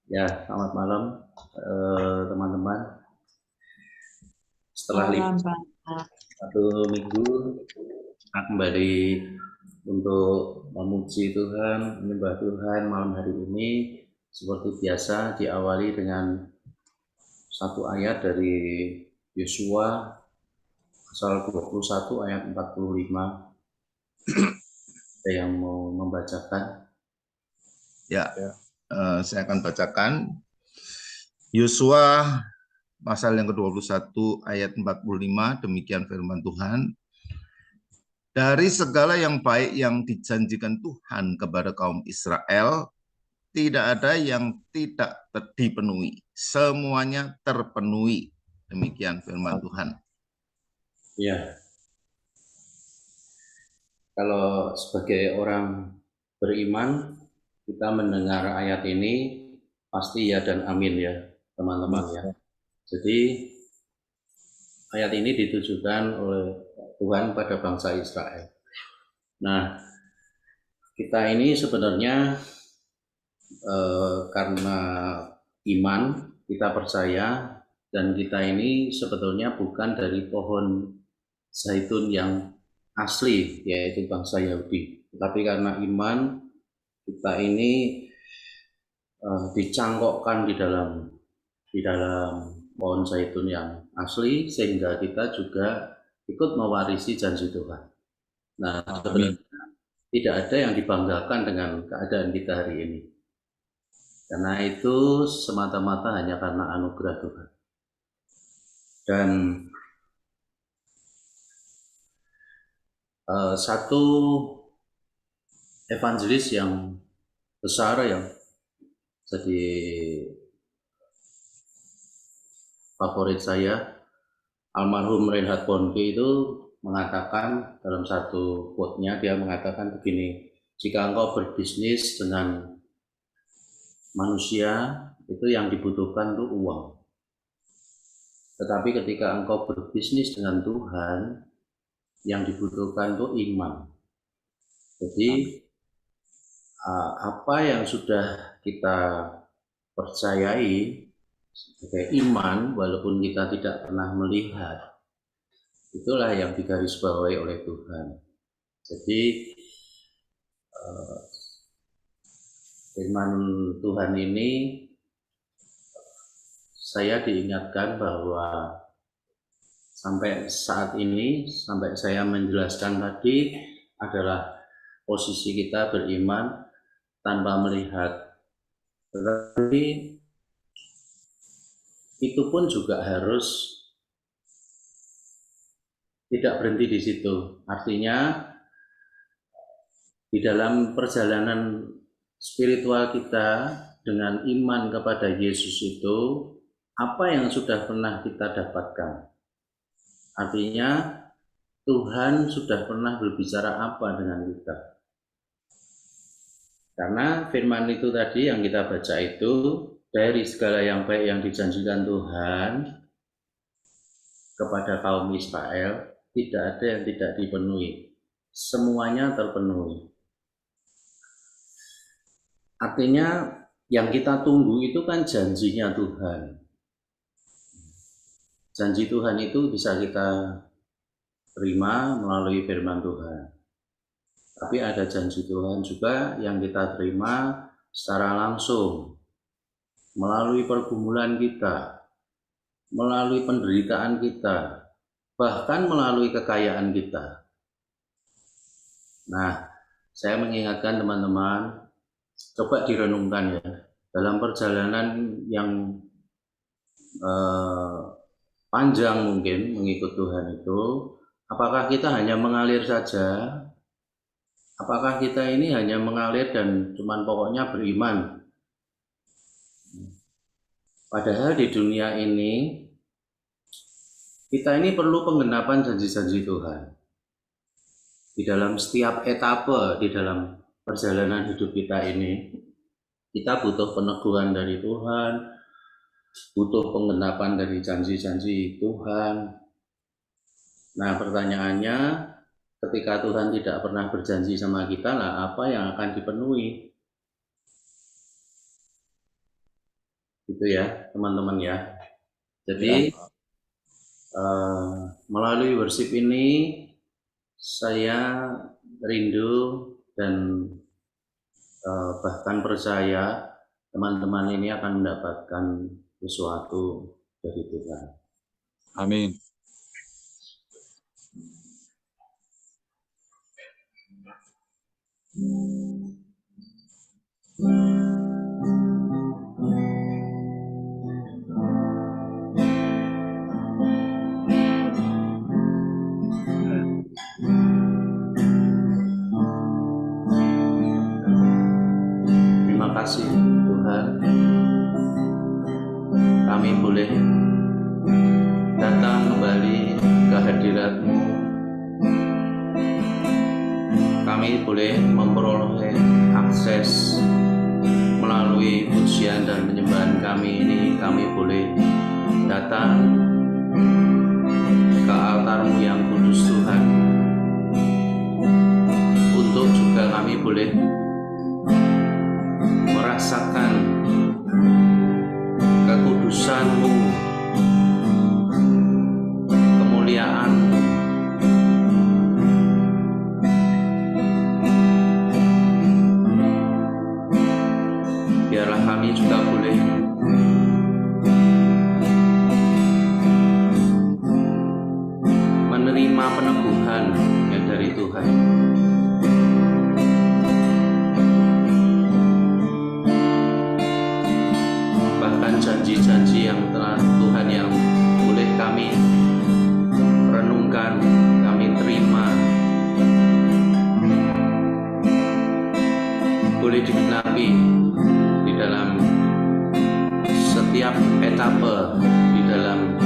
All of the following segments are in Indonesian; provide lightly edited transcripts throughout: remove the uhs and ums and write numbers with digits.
Ya, selamat malam teman-teman. Setelah Malam, libur Pak. 1 minggu, kita kembali untuk memuji Tuhan, menyembah Tuhan malam hari ini. Seperti biasa diawali dengan satu ayat dari Yosua pasal 21 ayat 45. Ada yang mau membacakan? Ya, saya akan bacakan Yosua pasal yang ke-21 ayat 45, demikian firman Tuhan. Dari segala yang baik yang dijanjikan Tuhan kepada kaum Israel, tidak ada yang tidak dipenuhi. Semuanya terpenuhi. Demikian firman Tuhan. Ya, kalau sebagai orang beriman, kita mendengar ayat ini pasti ya dan amin ya, teman-teman ya. Jadi ayat ini ditujukan oleh Tuhan pada bangsa Israel. Nah, kita ini sebenarnya karena iman, kita percaya, dan kita ini sebetulnya bukan dari pohon zaitun yang asli, yaitu bangsa Yahudi. Tetapi karena iman, kita ini dicangkokkan di dalam pohon zaitun yang asli, sehingga kita juga ikut mewarisi janji Tuhan. Nah, sebenarnya tidak ada yang dibanggakan dengan keadaan kita hari ini. Karena itu semata-mata hanya karena anugerah Tuhan. Dan satu evangelis yang besar yang jadi favorit saya, almarhum Reinhard Bonnke, itu mengatakan dalam satu quote-nya, dia mengatakan begini, jika engkau berbisnis dengan manusia, itu yang dibutuhkan itu uang. Tetapi ketika engkau berbisnis dengan Tuhan, yang dibutuhkan itu iman. Jadi apa yang sudah kita percayai sebagai iman, walaupun kita tidak pernah melihat, itulah yang digarisbawahi oleh Tuhan. Jadi firman Tuhan ini, saya diingatkan bahwa sampai saat ini, sampai saya menjelaskan tadi, adalah posisi kita beriman tanpa melihat. Tetapi itu pun juga harus tidak berhenti di situ. Artinya di dalam perjalanan spiritual kita dengan iman kepada Yesus itu, apa yang sudah pernah kita dapatkan? Artinya Tuhan sudah pernah berbicara apa dengan kita? Karena firman itu tadi yang kita baca itu, dari segala yang baik yang dijanjikan Tuhan kepada kaum Israel, tidak ada yang tidak dipenuhi. Semuanya terpenuhi. Artinya yang kita tunggu itu kan janjinya Tuhan. Janji Tuhan itu bisa kita terima melalui firman Tuhan. Tapi ada janji Tuhan juga yang kita terima secara langsung, melalui pergumulan kita, melalui penderitaan kita, bahkan melalui kekayaan kita. Nah, saya mengingatkan teman-teman, coba direnungkan ya, dalam perjalanan yang panjang mungkin mengikut Tuhan itu, apakah kita hanya mengalir saja? Apakah kita ini hanya mengalir dan cuman pokoknya beriman? Padahal di dunia ini, kita ini perlu penggenapan janji-janji Tuhan. Di dalam setiap etape di dalam perjalanan hidup kita ini, kita butuh peneguhan dari Tuhan, butuh penggenapan dari janji-janji Tuhan. Nah, pertanyaannya, ketika Tuhan tidak pernah berjanji sama kita, lah apa yang akan dipenuhi? Gitu ya teman-teman ya. Jadi melalui worship ini saya rindu dan bahkan percaya teman-teman ini akan mendapatkan sesuatu dari Tuhan. Amin. Terima kasih Tuhan, kami boleh datang kembali ke hadirat-Mu. Kami boleh memperoleh akses melalui pujian dan penyembahan kami ini. Kami boleh datang ke altar-Mu yang kudus Tuhan, untuk juga kami boleh merasakan kekudusan-Mu, kemuliaan-Mu. Biarlah kami juga boleh menerima peneguhan yang dari Tuhan. Bahkan janji-janji yang telah Tuhan yang boleh kami renungkan, kami terima, boleh digenapi di dalam setiap etape di dalam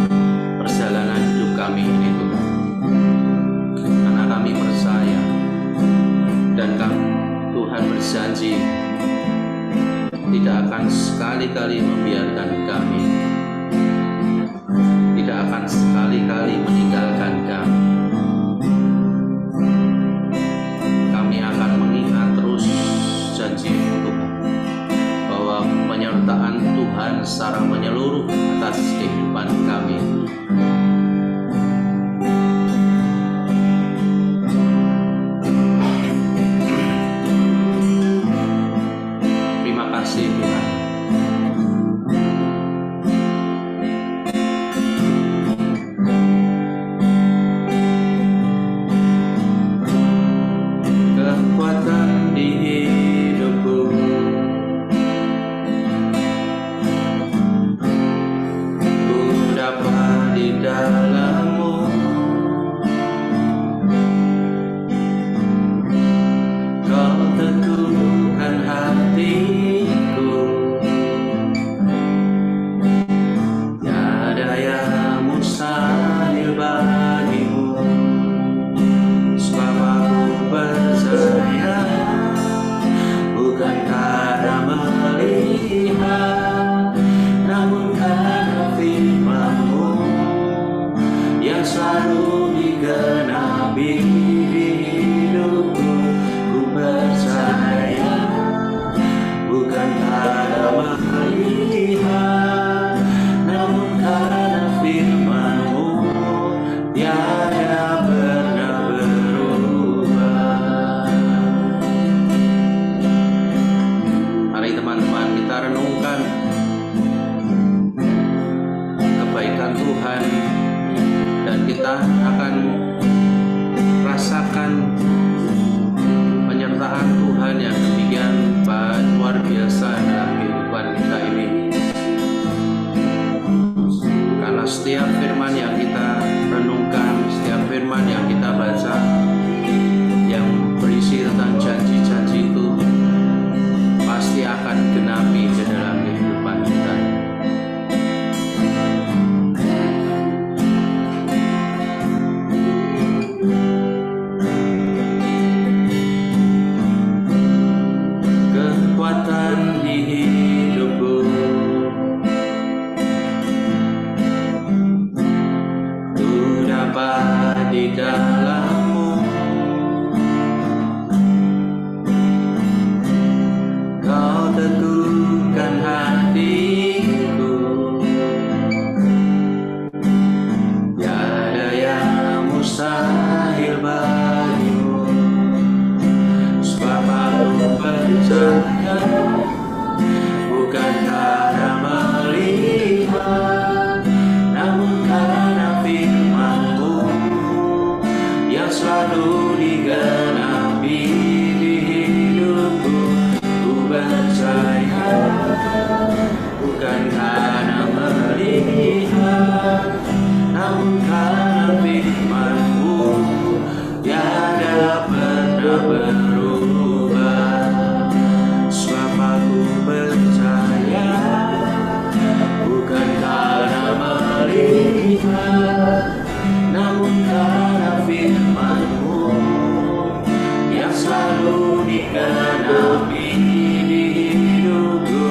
perjalanan hidup kami ini Tuhan. Karena kami percaya dan Tuhan berjanji tidak akan sekali-kali membiarkan kami, tidak akan sekali-kali meninggalkan kami. Kami akan mengingat terus janji Tuhan, bahwa penyertaan Tuhan secara menyeluruh atas kehidupan kami. Terima kasih Tuhan. Kekuatan di hidupku, ku dapat di dalam-Mu. Kau teguhkan hatiku, tiada yang mustahil bagimu. Sebab aku percaya, bukan karena melihat, namun karena firman-Mu yang selalu digenapi di hidupku. Ku percaya, bukan karena melihat, namun karena firman-Mu tiada pernah berubah. Mari teman-teman kita renungkan kebaikan Tuhan, dan kita akan rasakan penyertaan Tuhan yang demikian luar biasa dalam kehidupan kita ini. Karena setiap firman yang kita renungkan, setiap firman yang kita baca, yang berisi tentang janji-janji itu pasti akan genapi di dalam kehidupan kita. percaya, bukan karena melihat, namun karena firman-Mu yang selalu digenapi di hidupku. Ku percaya, bukan karena melihat, namun karena firman-Mu tiada pernah berubah. Sebab aku percaya, bukan karena melihat, namun karena firman-Mu yang selalu digenapi di hidupku.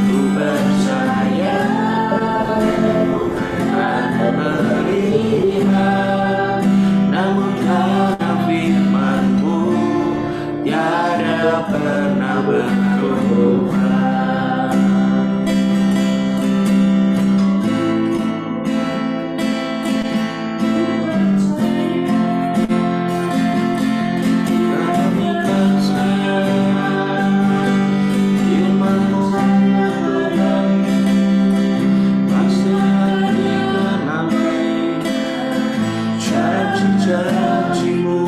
Ku percaya, bukan karena melihat, namun karena firman-Mu tiada pernah berubah. Kami percaya firman-Mu Tuhan pasti akan digenapi. Janji-janji-Mu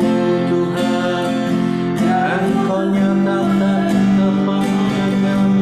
Tuhan, dan Kau nyatakan kepada kami.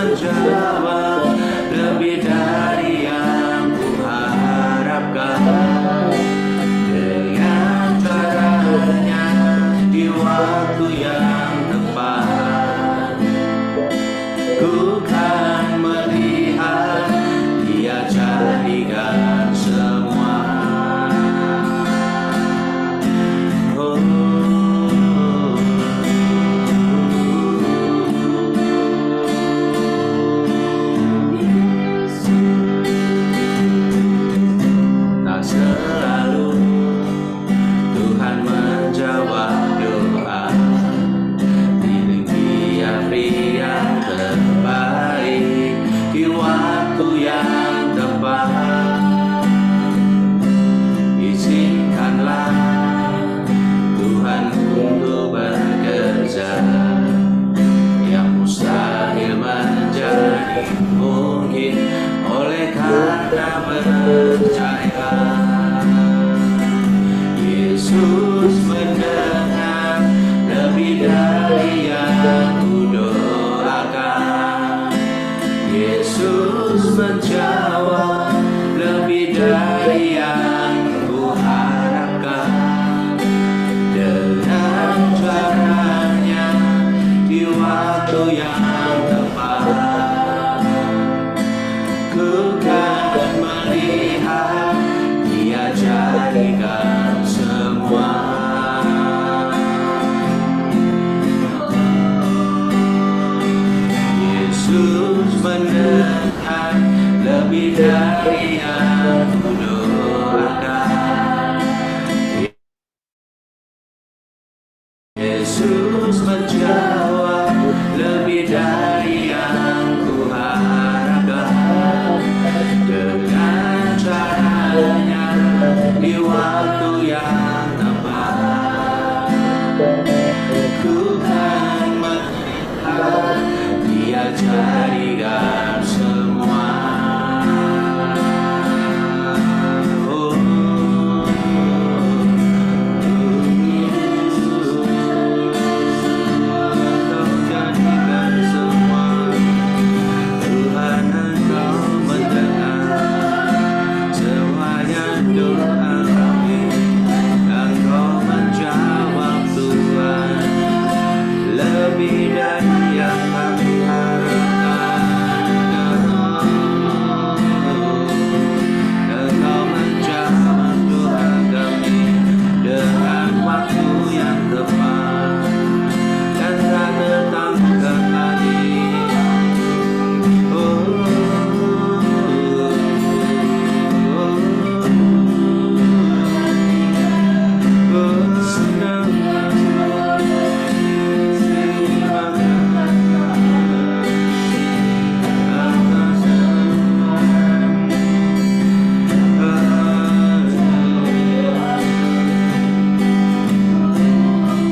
menjawab lebih dari yang kuharapkan. Dengan caranya di waktu yang tepat, ku kan melihat Dia jadikan semua. Oh, tak selalu Tuhan menjawab doa. Pilih Dia pria yang terbaik di waktu yang tepat. Izinkanlah Tuhan untuk bekerja, yang mustahil menjadi mungkin oleh karena percaya. Yesus mendengar lebih dari yang kudoakan. Yesus menjawab lebih dari yang kuharapkan. Dengan caranya di waktu yang tepat, ku kan melihat Dia jadikan semua. Yesus mendengar lebih dari yang kudoakan. Yesus menjawab lebih dari yang kuharapkan. Dengan caranya di waktu yang tepat, ku kan melihat Dia jadikan semua. Oh, Kau jadikan semua. Tuhan, Engkau mendengar semuanya doa kami. Engkau menjawab Tuhan lebih dari yang kami harapkan. Engkau menjawab doa kami dengan waktu yang tepat dan tak tertangkap lagi. Oh,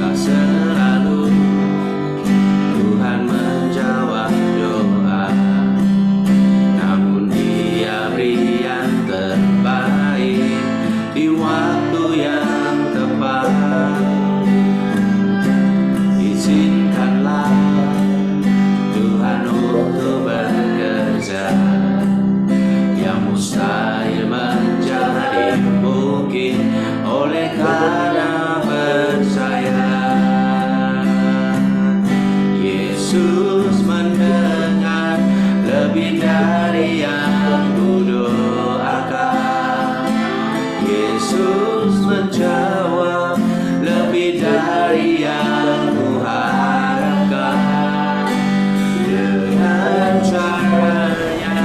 tak selalu Tuhan menjawab doa, namun Dia beri yang terbaik di waktu yang tepat. Izinkanlah Tuhan untuk bekerja, yang mustahil menjadi mungkin oleh karena percaya. Yesus mendengar lebih dari yang kudoakan. Yesus menjawab lebih dari yang kuharapkan. Dengan caranya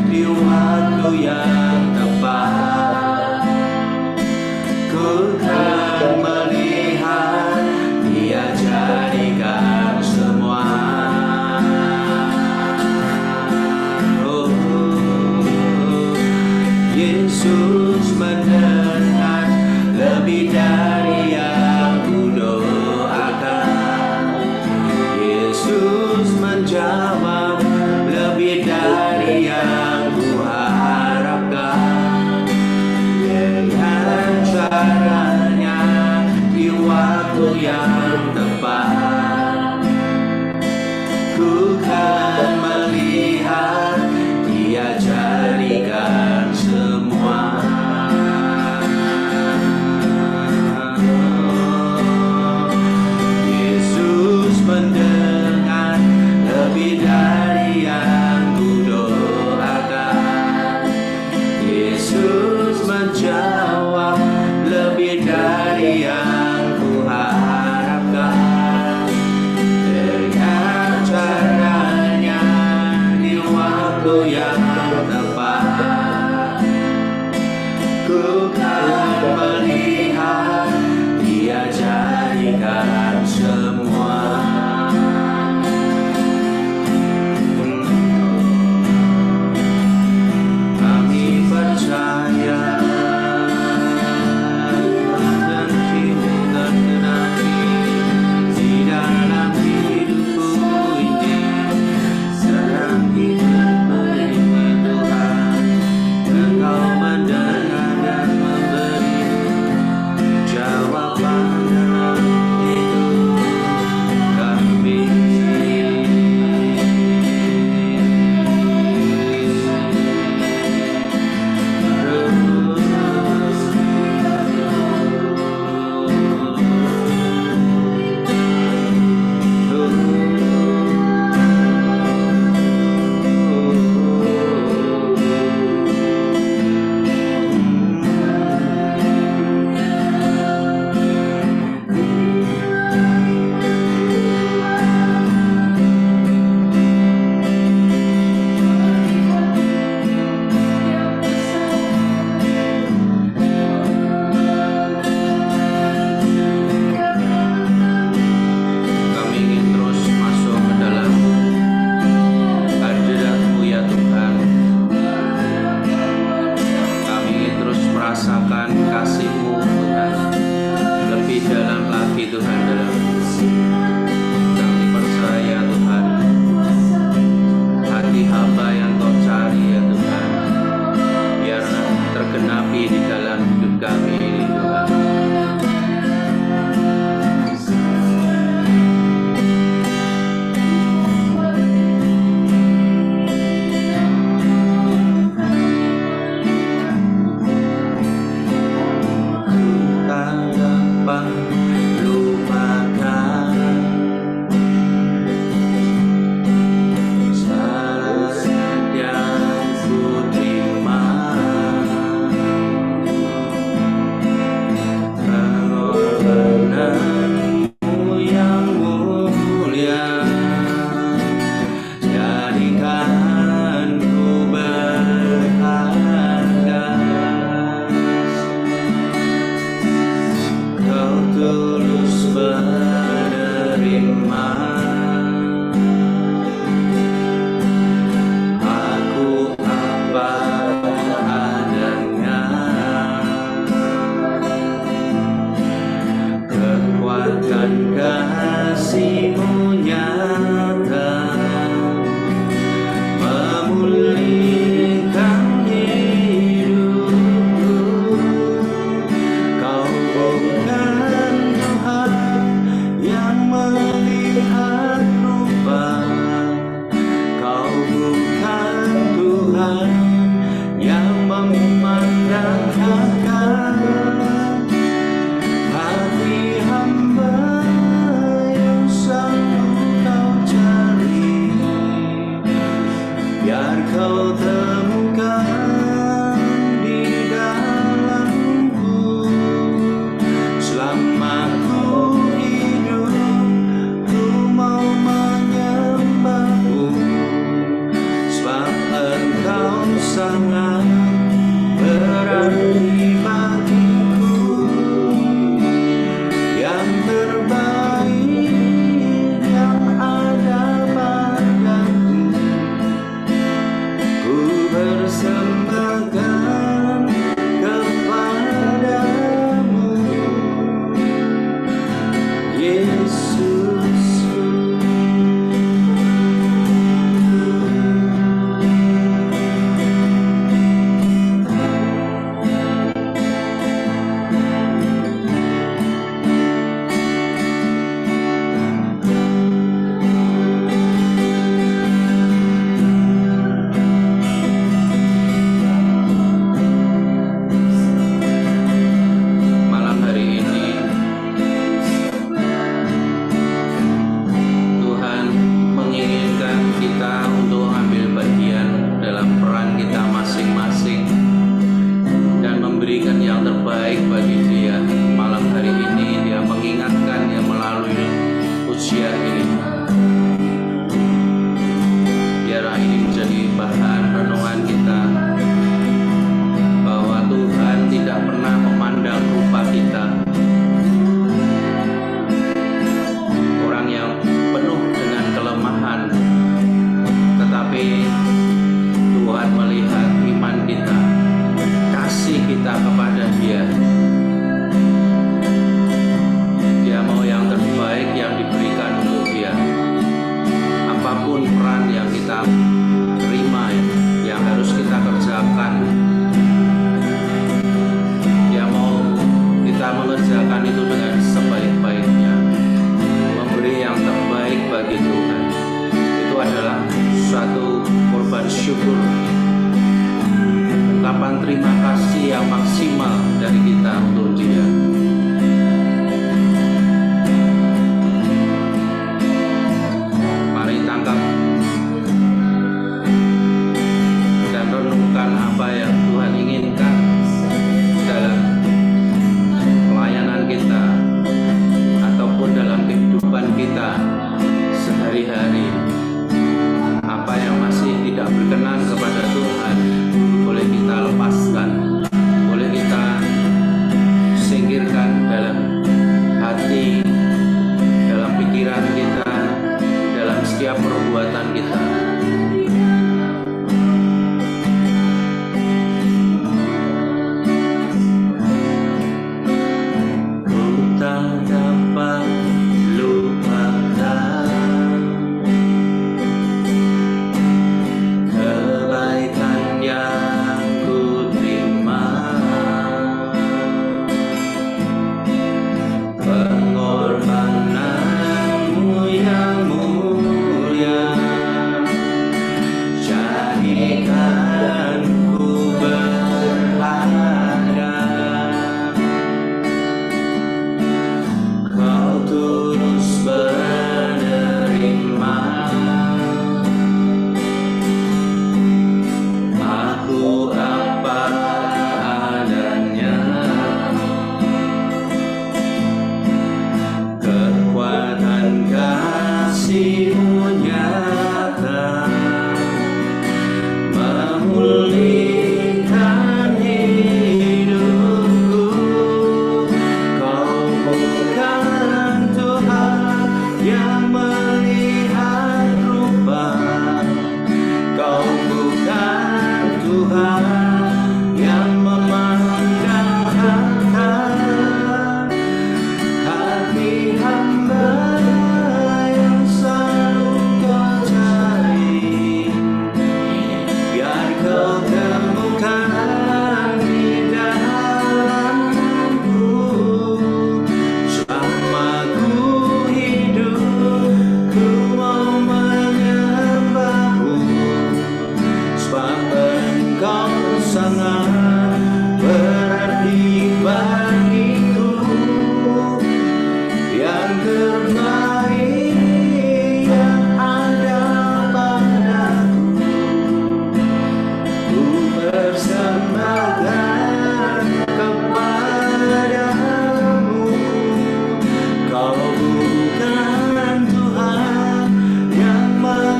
di waktu yang tepat, ku kan melihat Dia jadikan semua. Oh, Yesus mendengar lebih Kau temukan di dalamku, selama ku hidup, ku mau menyembahmu, sebab Engkau sangat berarti bagiku. Yang terbaik yang ada padaku, ku persembahkan kepadamu, Yesus. Malam hari ini Tuhan menginginkan kita untuk ambil bagian dalam peran kita masing-masing dan memberikan yang terbaik bagi Dia. Malam hari ini Dia mengingatkan yang melalui ujian ini. Biarlah ini menjadi bahan renungan kita, bahwa Tuhan tidak pernah memandang rupa kita, orang yang penuh dengan kelemahan, tetapi Tuhan melihat iman kita, kasih kita kepada Dia. Dia mau yang terbaik yang diberikan untuk Dia. Apapun peran yang kita terima, yang harus kita kerjakan, Dia mau kita mengerjakan itu dengan sebaik-baiknya, memberi yang terbaik bagi Tuhan. Itu adalah suatu korban syukur, ungkapan terima kasih yang maksimal dari kita untuk Dia. Mari tangkap dan renungkan apa yang Tuhan inginkan dalam pelayanan kita ataupun dalam kehidupan kita sehari-hari. Apa yang masih tidak berkenan kepada Tuhan boleh kita lepaskan, boleh kita singkirkan dalam hati, dalam pikiran kita, dalam setiap perbuatan kita. Ku tak dapat lupakan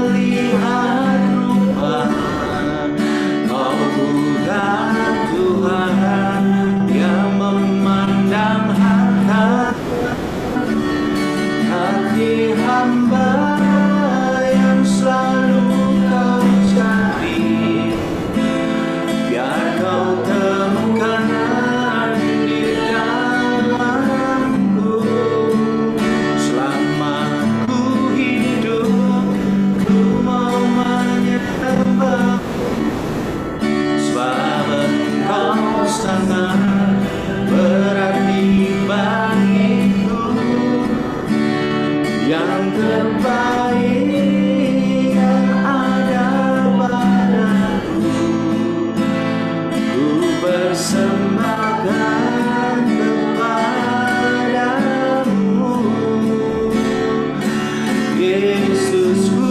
melihat rupa, Kau bukan Tuhan yang memandang hati hamba yang selalu Kau cari. Biar Kau temukan di dalamku. Selama ku hidup, ku mau menyembah, sebab Engkau sangat berarti bagiku. Yang terbaik yang ada padaku, ku persembahkan kepadamu, Yesusku.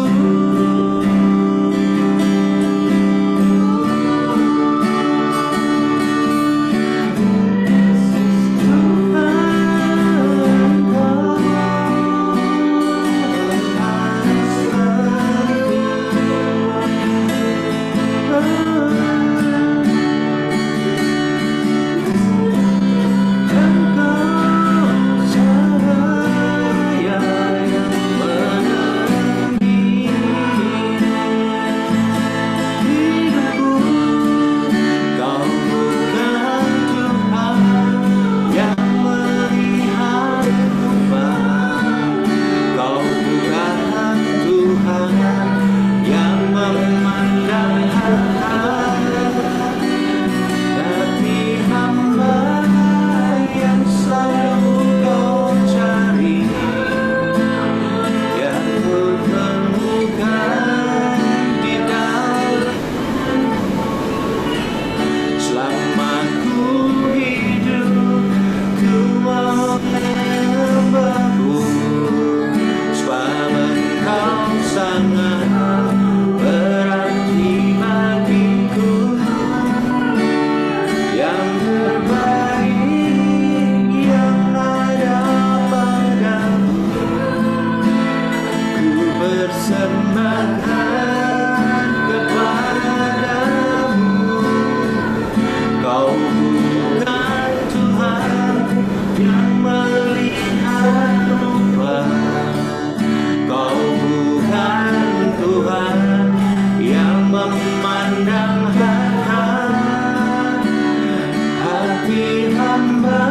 Persembahkan kepadamu. Kau bukan Tuhan yang melihat rupa, Kau bukan Tuhan yang memandang hati hamba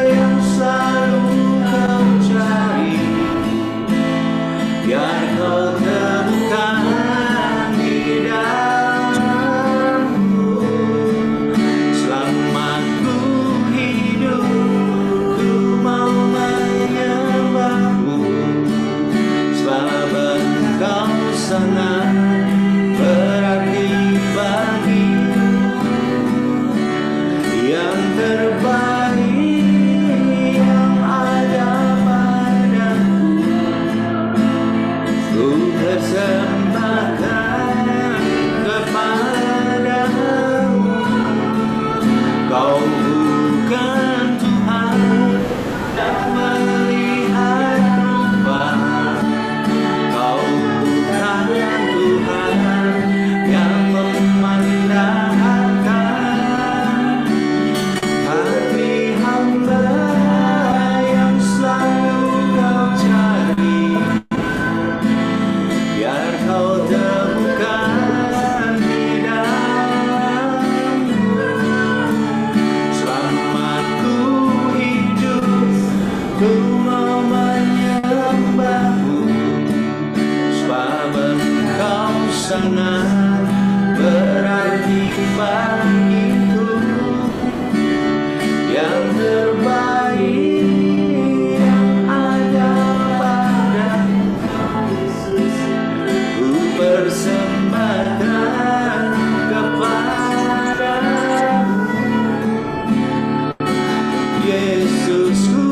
yang selalu Kau cari. Biar Kau temukan di dalamku. Selama ku hidup, ku mau menyembahmu, sebab Engkau sangat berarti bagiku. Yang terbaik yang ada padaku, ku persembahkan kepadamu. Kau bukan Tuhan yang melihat rupa, Kau bukan Tuhan yang memandang hati hamba yang selalu Kau cari. Biar Kau temukan di dalamku. Selama ku hidup, ku mau menyembahmu, sebab Engkau sangat berarti bagiku. Yang terbaik yang ada padaku, ku persembahkan kepadamu, Yesusku.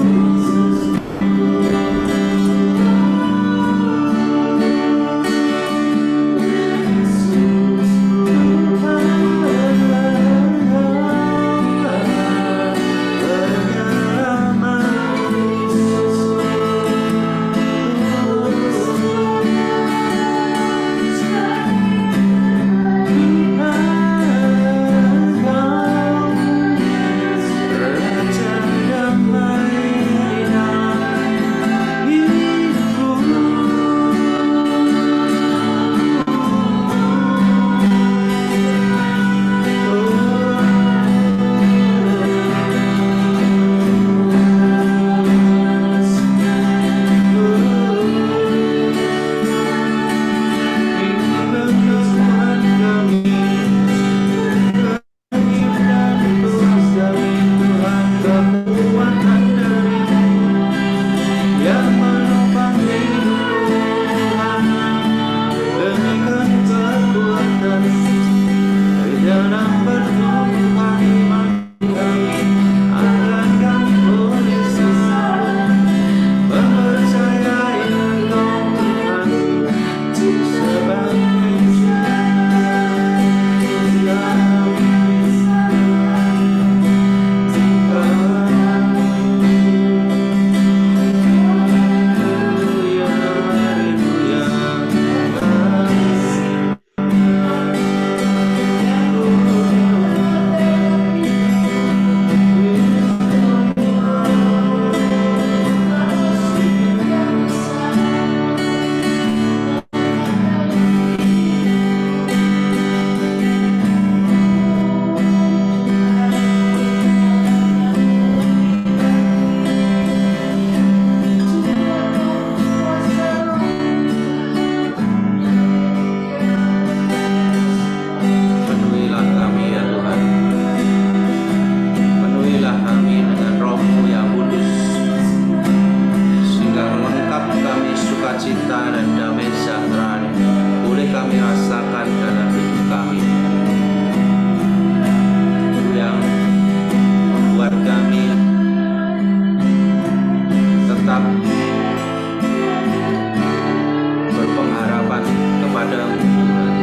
berpengharapan kepadamu Tuhan.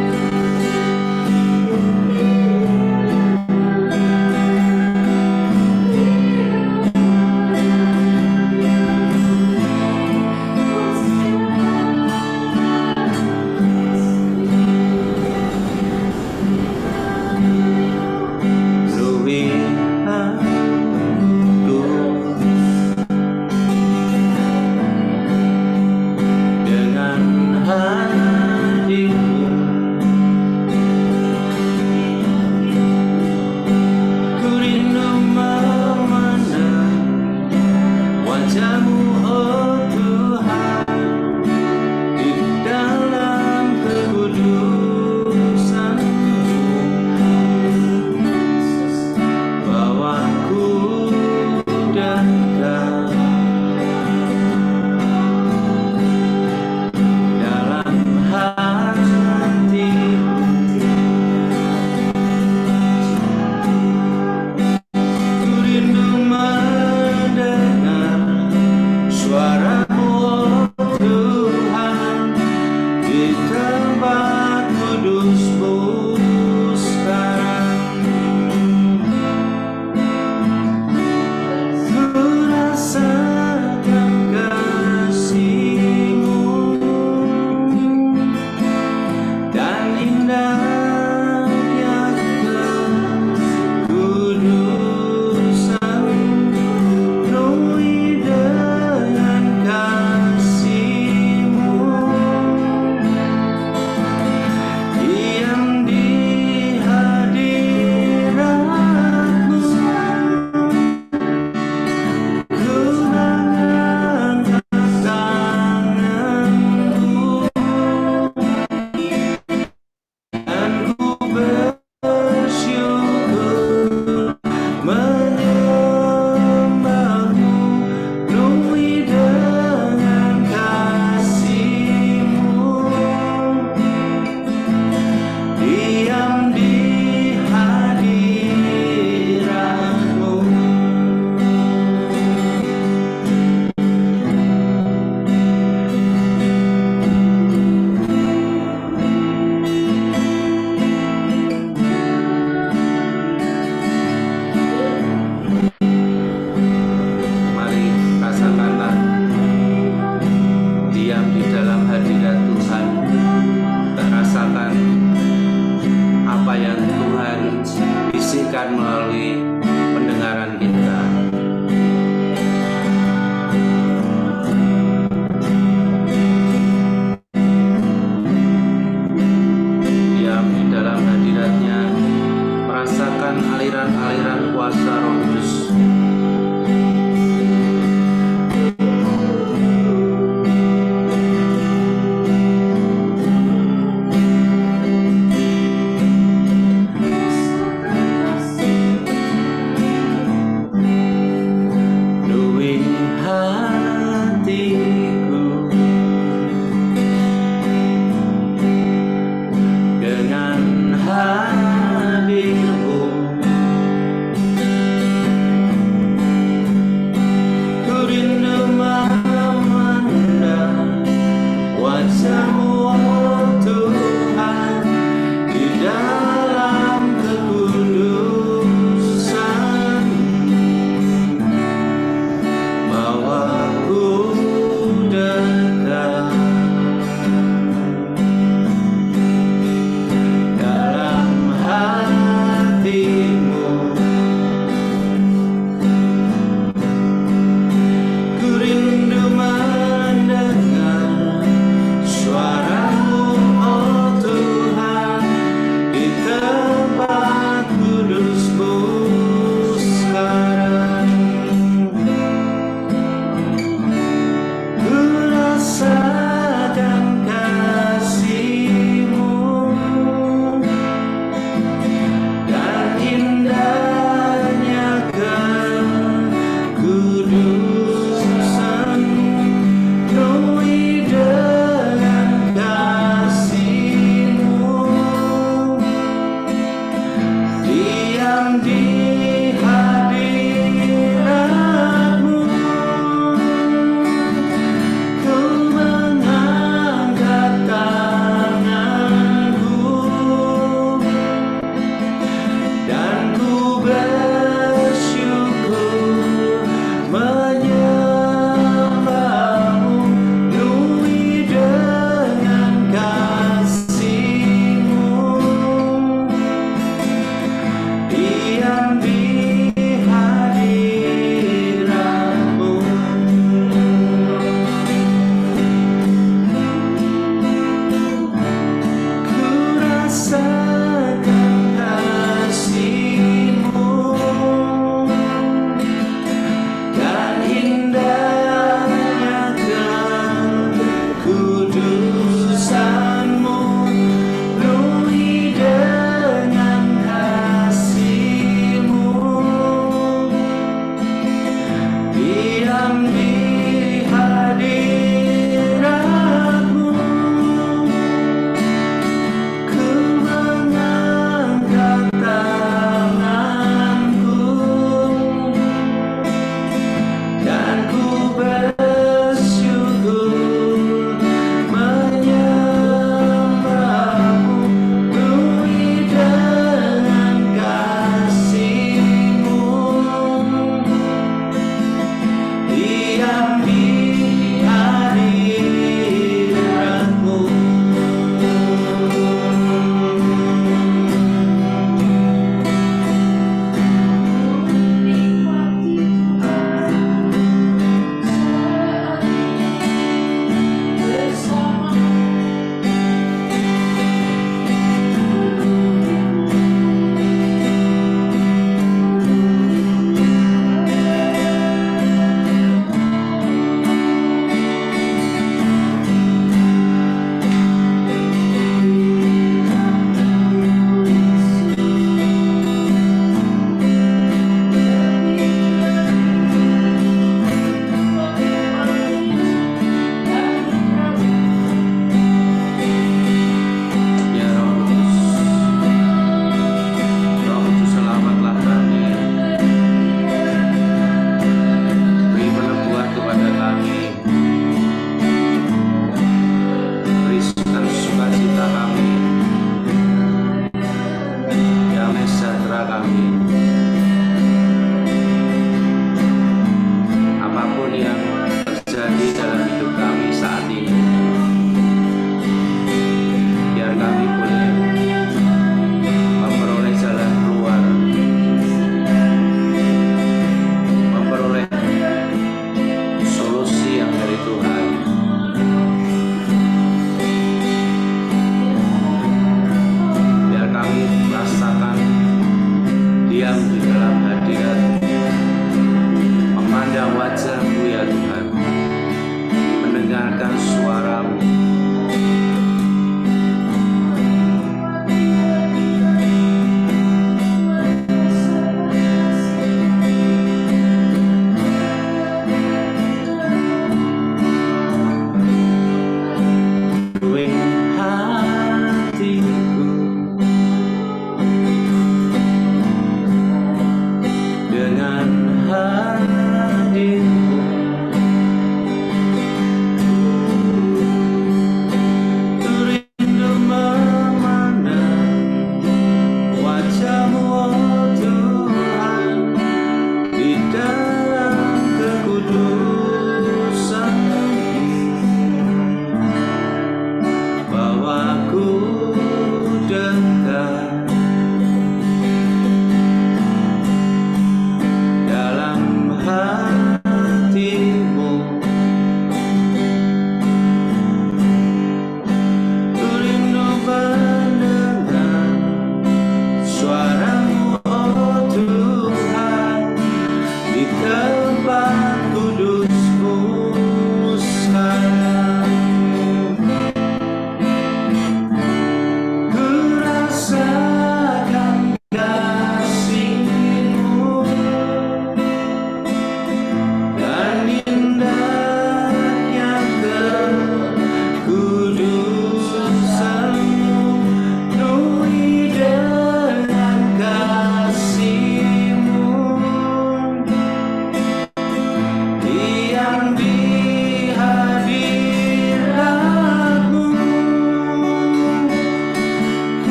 Dengan hatiku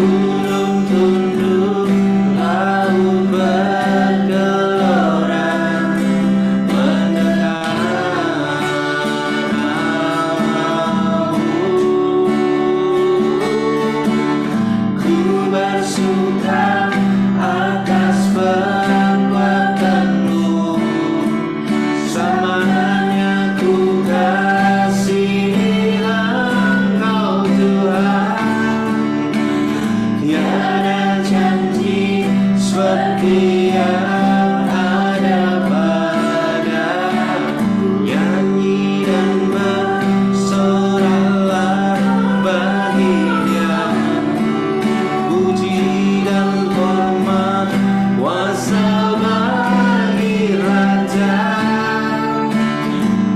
gunung tunduk, laut bergelora mendengarmu. Ku bersuka atas perbuatanmu, selamanya ku kasihi Engkau Tuhan. Tiada janji seperti yang ada padamu. Nyanyi dan bersoraklah bagi Dia, puji dan hormat kuasa bagi Raja.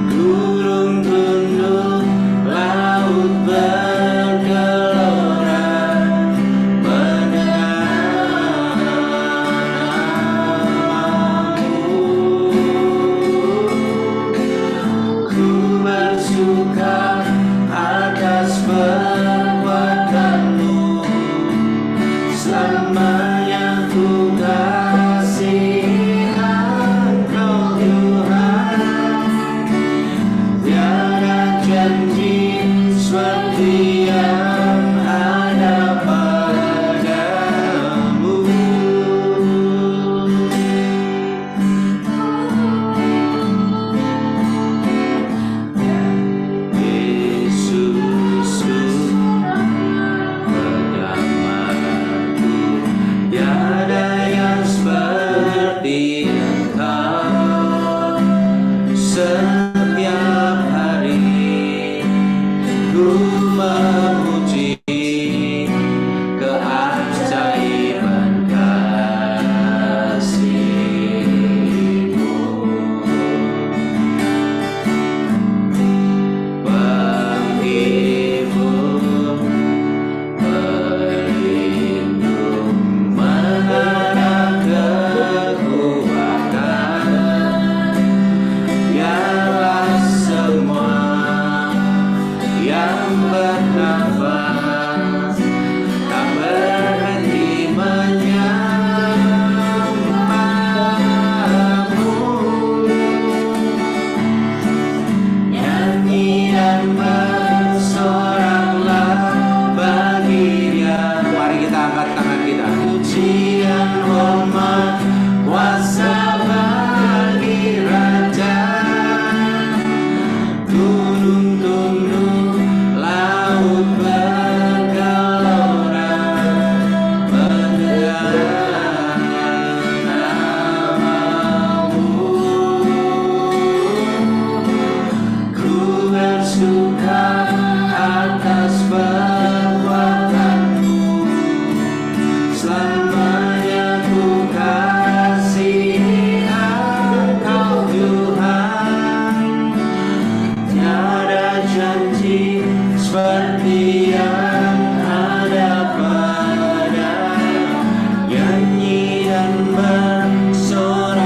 Gunung tunduk, laut bergelora mendengarmu. Ku bersuka atas perbuatanmu, selamanya ku kasihi Engkau Tuhan. Tiada janji seperti yang ada padamu. Yesusku, penyelamatku, tiada yang seperti Engkau. Setiap hari ku memuji keajaiban kasih-Mu. Penghibur, pelindung, mengenal kekuatan. Biarlah semua yang bernafas tak berhenti menyembah-Mu. Nyanyi dan bersoraklah bagi Dia. Mari kita angkat tangan kita. Puji dan hormat kuasa bagi Raja. Gunung tunduk, laut bergelora mendengarmu. Ku bersuka atas perbuatanmu, selamanya ku kasihi Engkau Tuhan. Tiada janji seperti yang ada padamu. Nyanyi dan bersoraklah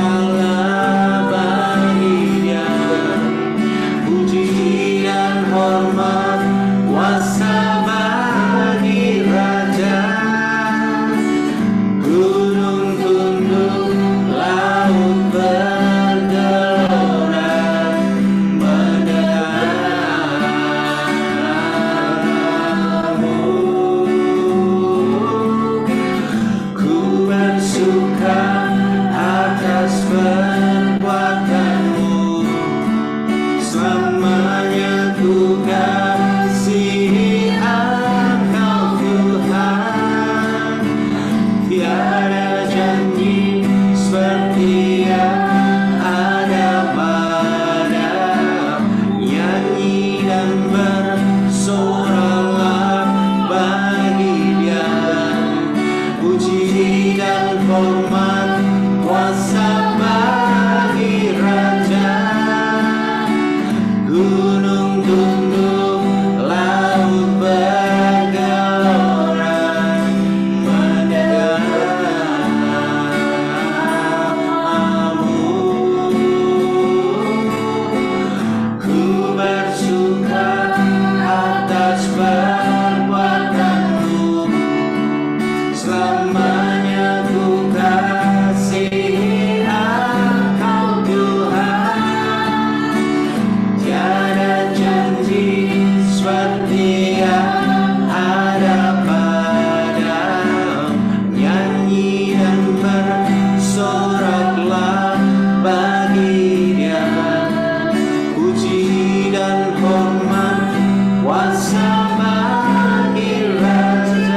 bagi Dia, puji dan hormat kuasa bagi Raja. Gunung tunduk, laut bergelora mendengarmu. Ku bersuka atas perbuatanmu, selamanya ku kasihi Engkau Tuhan. Tiada janji seperti yang ada padamu. Nyanyi dan bersoraklah bagi Dia, puji dan hormat kuasa bagi Raja. Gunung tunduk, laut bergelora mendengarmu. Ku bersuka atas perbuatanmu, Selamanya ku kasihi Engkau Tuhan, tiada janji seperti yang ada padamu. Nyanyi dan bersoraklah bagi Dia, puji dan hormat kuasa bagi Raja.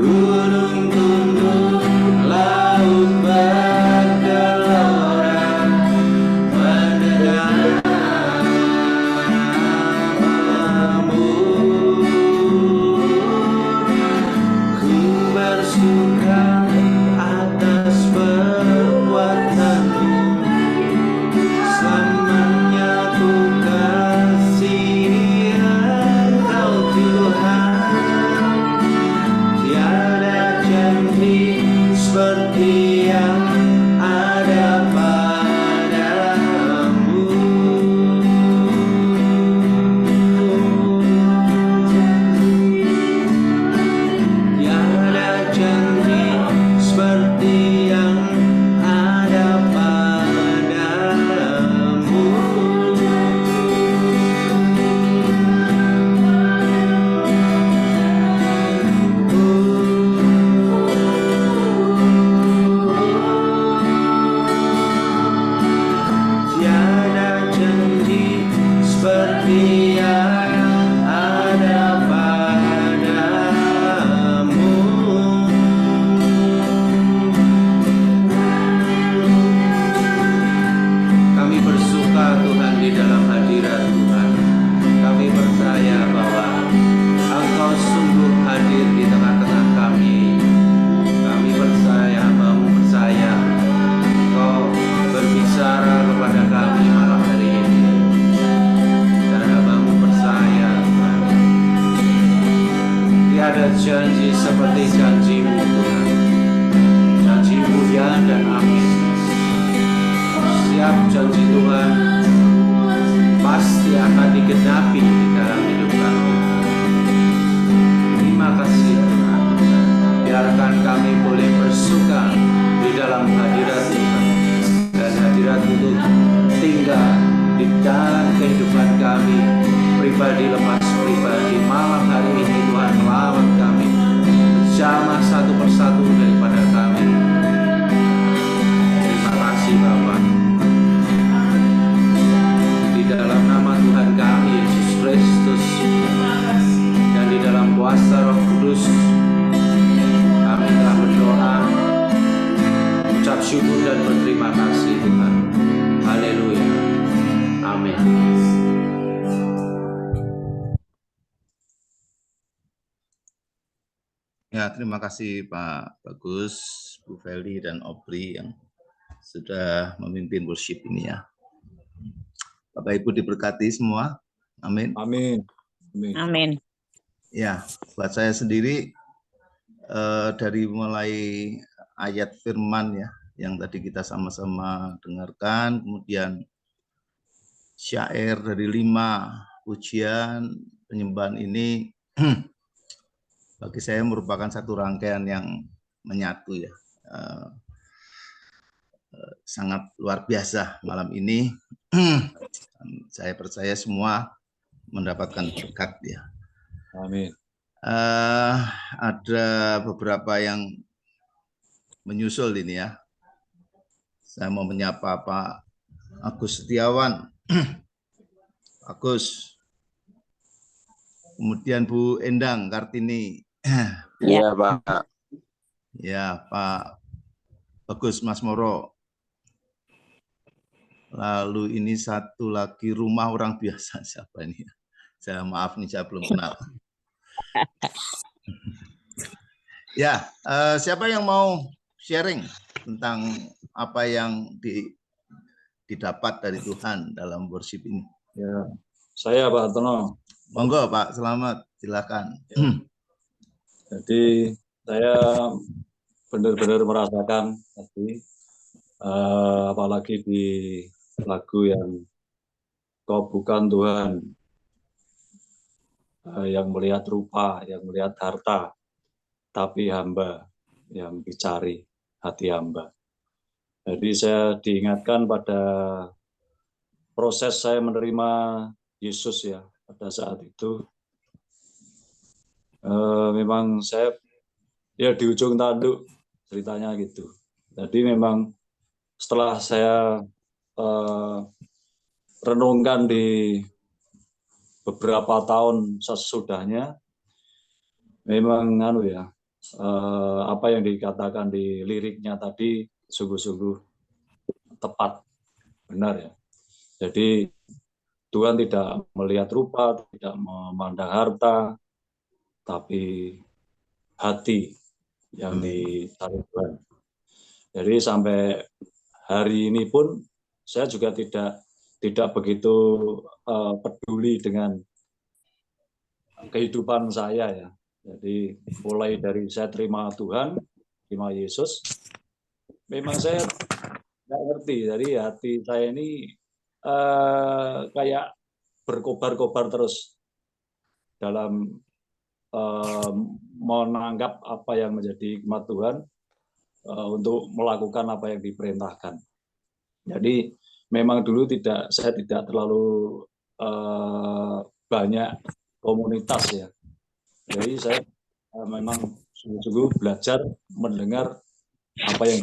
Gunung tunduk, laut bergelora, mendengar namamu. Ku bersyukur atas perbuatanmu. Selamanya ku kasihi Engkau Tuhan, tiada janji seperti yang ada padamu. Tiada janji seperti yang ada padamu. Tiada janji seperti yang ada padamu. Kami bersuka Tuhan di dalam hadirat Tuhan. Kami percaya bahwa Engkau sungguh hadir di tengah-tengah kami. Kami percaya bahwa Engkau berbicara kepada kami malam hari ini. Karena kamu percaya Tuhan, tiada janji seperti janjimu Tuhan. Janjimu ya dan amin. Setiap janji Tuhan pasti akan digenapi di dalam hidup kami. Terima kasih Tuhan. Biarkan kami boleh bersuka di dalam hadirat Tuhan, dan hadirat itu tinggal di dalam kehidupan kami pribadi lepas pribadi. Malam hari ini Tuhan melawan kami, bersama satu persatu daripada kami. Terima kasih Bapa. Di dalam nama Tuhan kami Yesus Kristus dan di dalam kuasa Roh Kudus, kami telah berdoa, ucap syukur dan berterima kasih Tuhan. Haleluya. Amin. Ya, terima kasih Pak Bagus, Bu Feli, dan Obri yang sudah memimpin worship ini ya. Bapak Ibu diberkati semua. Amin. Amin. Amin. Amin. Ya, buat saya sendiri dari mulai ayat firman ya yang tadi kita sama-sama dengarkan, kemudian syair dari 5 pujian penyembahan ini bagi saya merupakan satu rangkaian yang menyatu ya. Sangat luar biasa malam ini. Saya percaya semua mendapatkan berkat ya. Amin. Ada beberapa yang menyusul ini ya. Saya mau menyapa Pak Agus Setiawan. Agus. Kemudian Bu Endang Kartini. Iya, Pak. Ya, Pak Bagus Mas Moro. Lalu ini satu lagi rumah orang biasa, siapa ini? Saya maaf nih, saya belum kenal. Ya, siapa yang mau sharing tentang apa yang didapat dari Tuhan dalam worship ini? Ya, saya Pak Hartono. Monggo Pak, selamat, silakan. Ya. Jadi saya benar-benar merasakan tadi, apalagi di lagu yang Kau Bukan Tuhan, yang melihat rupa, yang melihat harta. tapi hamba yang dicari hati hamba. Jadi saya diingatkan pada proses saya menerima Yesus ya pada saat itu. Memang saya ya di ujung tanduk ceritanya gitu. Jadi memang setelah saya renungkan di beberapa tahun sesudahnya, memang apa yang dikatakan di liriknya tadi sungguh-sungguh tepat, benar ya. Jadi Tuhan tidak melihat rupa, tidak memandang harta, tapi hati yang dicari Tuhan. Jadi sampai hari ini pun saya juga tidak begitu peduli dengan kehidupan saya ya. Jadi mulai dari saya terima Tuhan, terima Yesus, memang saya nggak ngerti. Jadi hati saya ini kayak berkobar-kobar terus dalam menanggap apa yang menjadi hikmat Tuhan untuk melakukan apa yang diperintahkan. Jadi memang dulu saya tidak terlalu banyak komunitas ya. Jadi saya memang sungguh-sungguh belajar mendengar apa yang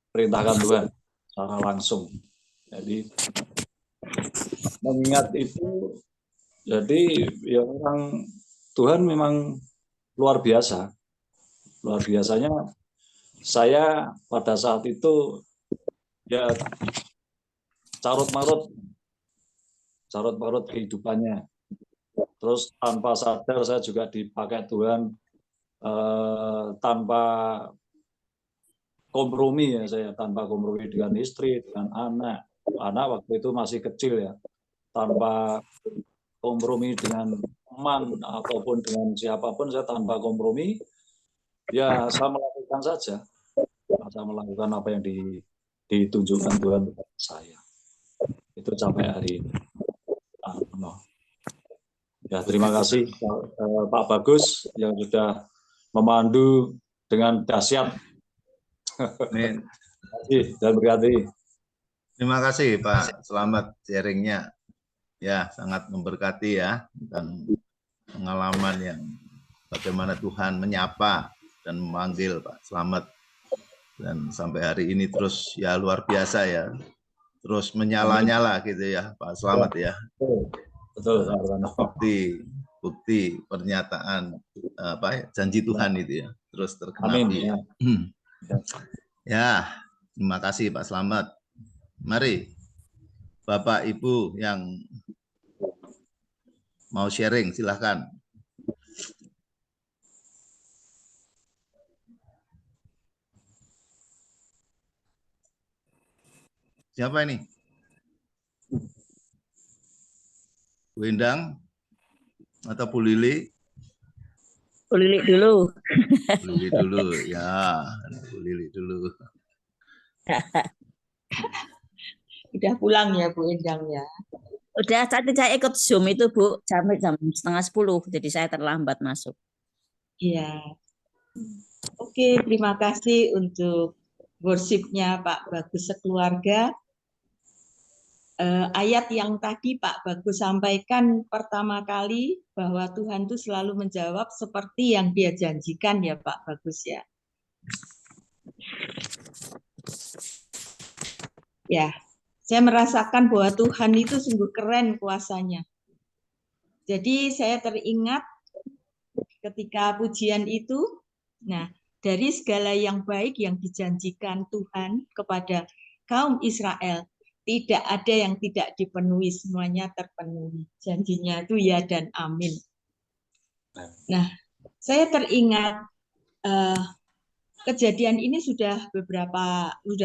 perintahkan Tuhan secara langsung. Jadi mengingat itu, jadi ya orang Tuhan memang luar biasa. Luar biasanya saya pada saat itu ya carut marut kehidupannya. Terus tanpa sadar saya juga dipakai Tuhan tanpa kompromi ya, saya tanpa kompromi dengan istri, dengan anak. Anak waktu itu masih kecil ya, tanpa kompromi dengan teman ataupun dengan siapapun, saya tanpa kompromi. Ya saya melakukan saja, saya melakukan apa yang ditunjukkan Tuhan kepada saya. Itu sampai hari ini. Ya terima kasih Pak Bagus yang sudah memandu dengan dahsyat. Amin. Dan berkati. Terima kasih Pak Selamat sharingnya. Ya sangat memberkati ya, dan pengalaman yang bagaimana Tuhan menyapa dan memanggil Pak Selamat, dan sampai hari ini terus ya luar biasa ya, terus menyala-nyala gitu ya Pak Selamat ya. Betul. Bukti pernyataan janji Tuhan itu ya terus tergenapi. Amin. Ya, terima kasih Pak Selamat. Mari Bapak Ibu yang mau sharing silahkan. Siapa ini? Bu Endang atau Bu Lili? Bu Lili dulu. Bu Lili dulu, ya. Bu Lili dulu. Udah pulang ya Bu Endang ya? Udah, tadi saya ikut Zoom itu Bu, sampai jam 9:30, jadi saya terlambat masuk. Iya. Oke, terima kasih untuk worship-nya Pak Bagus sekeluarga. Ayat yang tadi Pak Bagus sampaikan pertama kali bahwa Tuhan itu selalu menjawab seperti yang Dia janjikan ya Pak Bagus ya. Ya, saya merasakan bahwa Tuhan itu sungguh keren kuasanya. Jadi saya teringat ketika pujian itu, nah dari segala yang baik yang dijanjikan Tuhan kepada kaum Israel, tidak ada yang tidak dipenuhi, semuanya terpenuhi. Janjinya itu ya dan amin. Nah, saya teringat kejadian ini sudah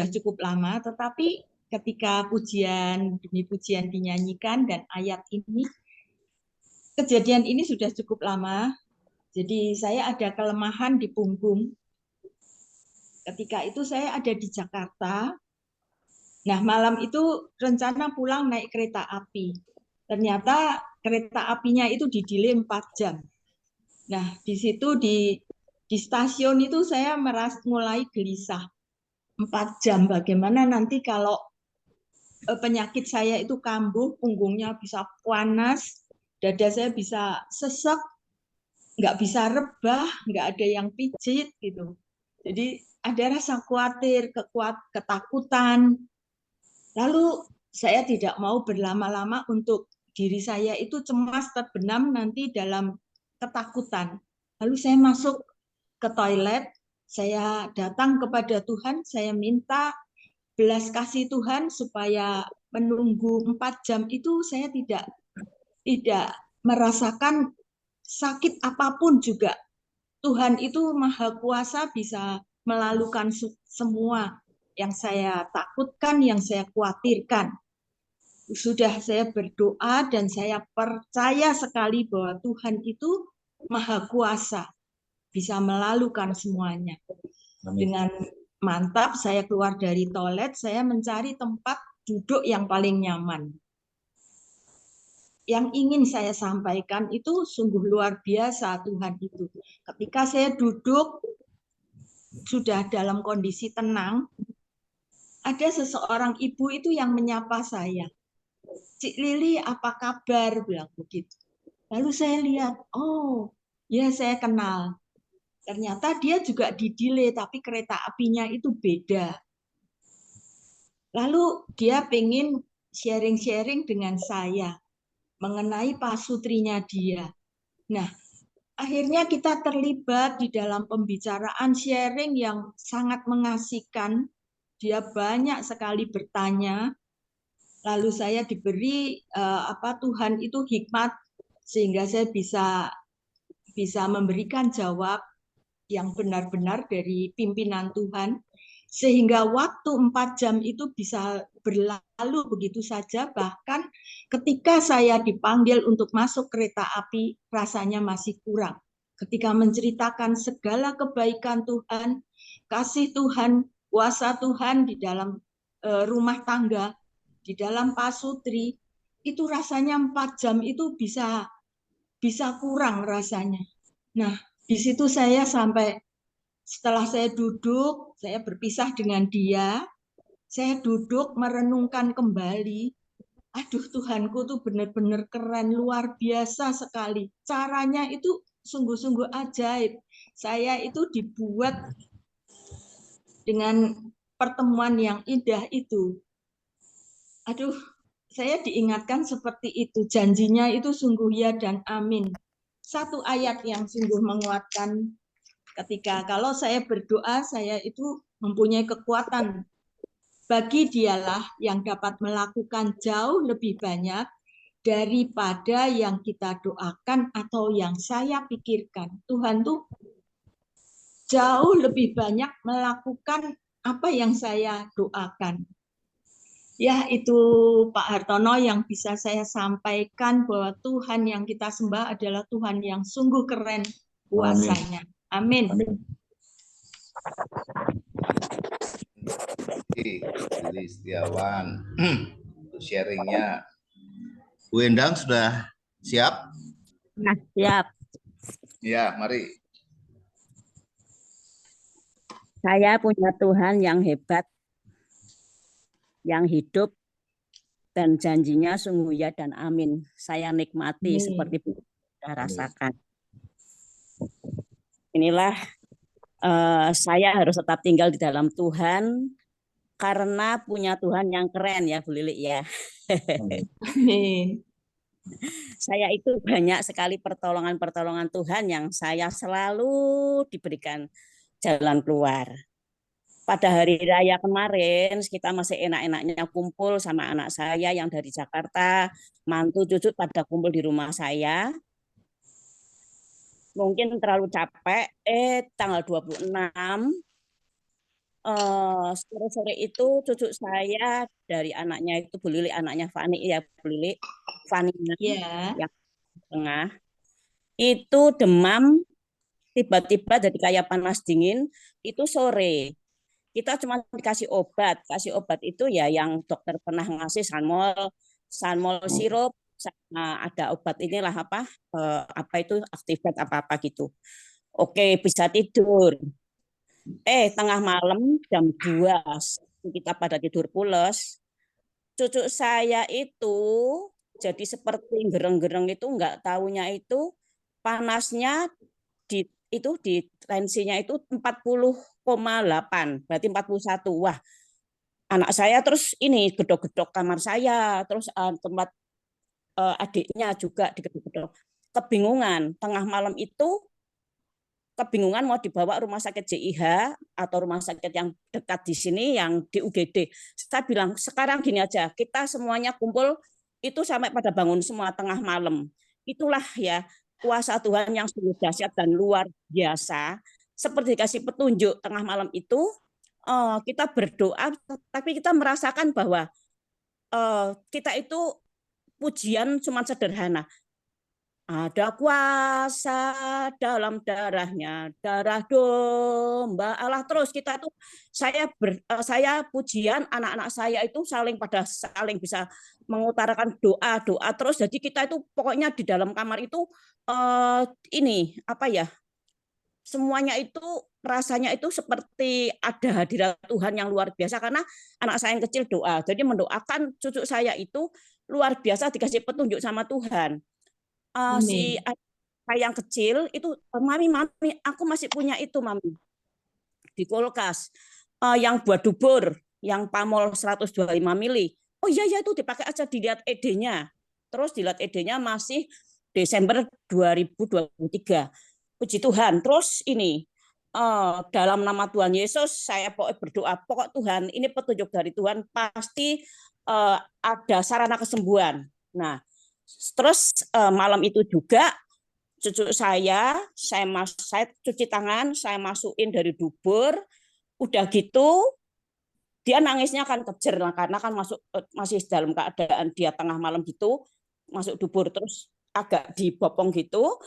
cukup lama, tetapi ketika pujian demi pujian dinyanyikan dan ayat ini, kejadian ini sudah cukup lama. Jadi saya ada kelemahan di punggung. Ketika itu saya ada di Jakarta. Nah, malam itu rencana pulang naik kereta api. Ternyata kereta apinya itu di-delay 4 jam. Nah, di situ di stasiun itu saya mulai gelisah. 4 jam, bagaimana nanti kalau penyakit saya itu kambuh, punggungnya bisa panas, dada saya bisa sesek, nggak bisa rebah, nggak ada yang pijit gitu. Jadi ada rasa khawatir, ketakutan. Lalu saya tidak mau berlama-lama untuk diri saya itu cemas terbenam nanti dalam ketakutan. Lalu saya masuk ke toilet, saya datang kepada Tuhan, saya minta belas kasih Tuhan supaya menunggu 4 jam itu saya tidak merasakan sakit apapun juga. Tuhan itu maha kuasa, bisa melalukan semua yang saya takutkan, yang saya khawatirkan. Sudah saya berdoa dan saya percaya sekali bahwa Tuhan itu maha kuasa, bisa melalukan semuanya. Amin. Dengan mantap saya keluar dari toilet, saya mencari tempat duduk yang paling nyaman. Yang ingin saya sampaikan itu sungguh luar biasa Tuhan itu. Ketika saya duduk sudah dalam kondisi tenang, ada seseorang ibu itu yang menyapa saya. Cik Lili, apa kabar? Bilang begitu. Lalu saya lihat, oh ya saya kenal. Ternyata dia juga di-delay, tapi kereta apinya itu beda. Lalu dia pengen sharing-sharing dengan saya mengenai pasutrinya dia. Nah, akhirnya kita terlibat di dalam pembicaraan sharing yang sangat mengasihkan. Dia banyak sekali bertanya. Lalu saya diberi Tuhan itu hikmat sehingga saya bisa memberikan jawab yang benar-benar dari pimpinan Tuhan, sehingga waktu 4 jam itu bisa berlalu begitu saja. Bahkan ketika saya dipanggil untuk masuk kereta api, rasanya masih kurang. Ketika menceritakan segala kebaikan Tuhan, kasih Tuhan, kuasa Tuhan di dalam rumah tangga, di dalam pasutri, itu rasanya 4 jam itu bisa kurang rasanya. Nah, di situ saya sampai setelah saya duduk, saya berpisah dengan dia, saya duduk merenungkan kembali. Aduh, Tuhanku tuh benar-benar keren, luar biasa sekali. Caranya itu sungguh-sungguh ajaib. Saya itu dibuat dengan pertemuan yang indah itu. Aduh, saya diingatkan seperti itu. Janjinya itu sungguh ya dan amin. Satu ayat yang sungguh menguatkan ketika kalau saya berdoa, saya itu mempunyai kekuatan. Bagi dialah yang dapat melakukan jauh lebih banyak daripada yang kita doakan atau yang saya pikirkan. Tuhan tuh jauh lebih banyak melakukan apa yang saya doakan. Ya, itu Pak Hartono yang bisa saya sampaikan bahwa Tuhan yang kita sembah adalah Tuhan yang sungguh keren kuasanya. Amin. Amin. Lili Setiawan untuk sharingnya. Bu Endang sudah siap? Nah, siap. Ya, mari. Saya punya Tuhan yang hebat, yang hidup, dan janjinya sungguh ya dan amin. Saya nikmati seperti sudah rasakan. Inilah saya harus tetap tinggal di dalam Tuhan karena punya Tuhan yang keren ya Bu Lili ya. Amin. Saya itu banyak sekali pertolongan-pertolongan Tuhan yang saya selalu diberikan jalan keluar. Pada hari raya kemarin kita masih enak-enaknya kumpul sama anak saya yang dari Jakarta, mantu cucu pada kumpul di rumah saya. Mungkin terlalu capek, tanggal 26 sore-sore itu cucu saya dari anaknya itu Bu Lili, anaknya Fani ya Bu Lili, Fani yang tengah itu demam, tiba-tiba jadi kayak panas dingin. Itu sore kita cuma kasih obat itu ya yang dokter pernah ngasih sanmol sirup sama ada obat inilah apa itu aktifat apa gitu. Oke, bisa tidur. Tengah malam jam 2 kita pada tidur pules. Cucu saya itu jadi seperti gereng-gereng itu nggak taunya itu panasnya di tensinya itu 40,8, berarti 41. Wah, anak saya terus ini gedok-gedok kamar saya, terus tempat adiknya juga digedok-gedok. Kebingungan, tengah malam itu kebingungan mau dibawa rumah sakit JIH atau rumah sakit yang dekat di sini yang di UGD. Saya bilang sekarang gini aja, kita semuanya kumpul itu sampai pada bangun semua tengah malam. Itulah ya kuasa Tuhan yang sungguh dahsyat dan luar biasa. Seperti dikasih petunjuk tengah malam itu, kita berdoa, tapi kita merasakan bahwa kita itu pujian cuma sederhana. Ada kuasa dalam darahnya, darah domba Allah. Terus kita tuh saya pujian, anak-anak saya itu saling bisa mengutarakan doa terus. Jadi kita itu pokoknya di dalam kamar itu ini apa ya? Semuanya itu rasanya itu seperti ada hadirat Tuhan yang luar biasa karena anak saya yang kecil doa. Jadi mendoakan cucu saya itu luar biasa dikasih petunjuk sama Tuhan. Si Amin. saya yang kecil itu, mami, aku masih punya itu, mami, di kulkas, yang buat dubur, yang pamol 125 mili. Oh iya, itu dipakai aja, dilihat ED-nya. Terus dilihat ED-nya masih Desember 2023. Puji Tuhan. Terus ini, dalam nama Tuhan Yesus, saya berdoa, pokok Tuhan, ini petunjuk dari Tuhan, pasti ada sarana kesembuhan. Nah, terus malam itu juga cucu saya cuci tangan, saya masukin dari dubur, udah gitu dia nangisnya kan kejer karena kan masih dalam keadaan dia tengah malam gitu, masuk dubur terus agak dibopong gitu.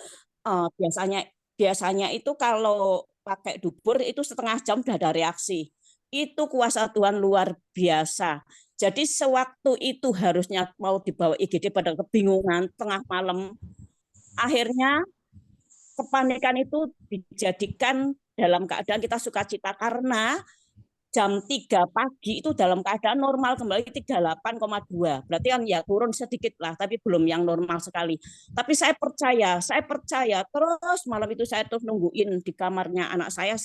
Biasanya itu kalau pakai dubur itu setengah jam udah ada reaksi. Itu kuasa Tuhan luar biasa. Jadi sewaktu itu harusnya mau dibawa IGD pada kebingungan tengah malam. Akhirnya kepanikan itu dijadikan dalam keadaan kita sukacita karena jam 3 pagi itu dalam keadaan normal kembali 38,2. Berarti kan ya turun sedikit lah, tapi belum yang normal sekali. Tapi saya percaya terus malam itu saya terus nungguin di kamarnya anak saya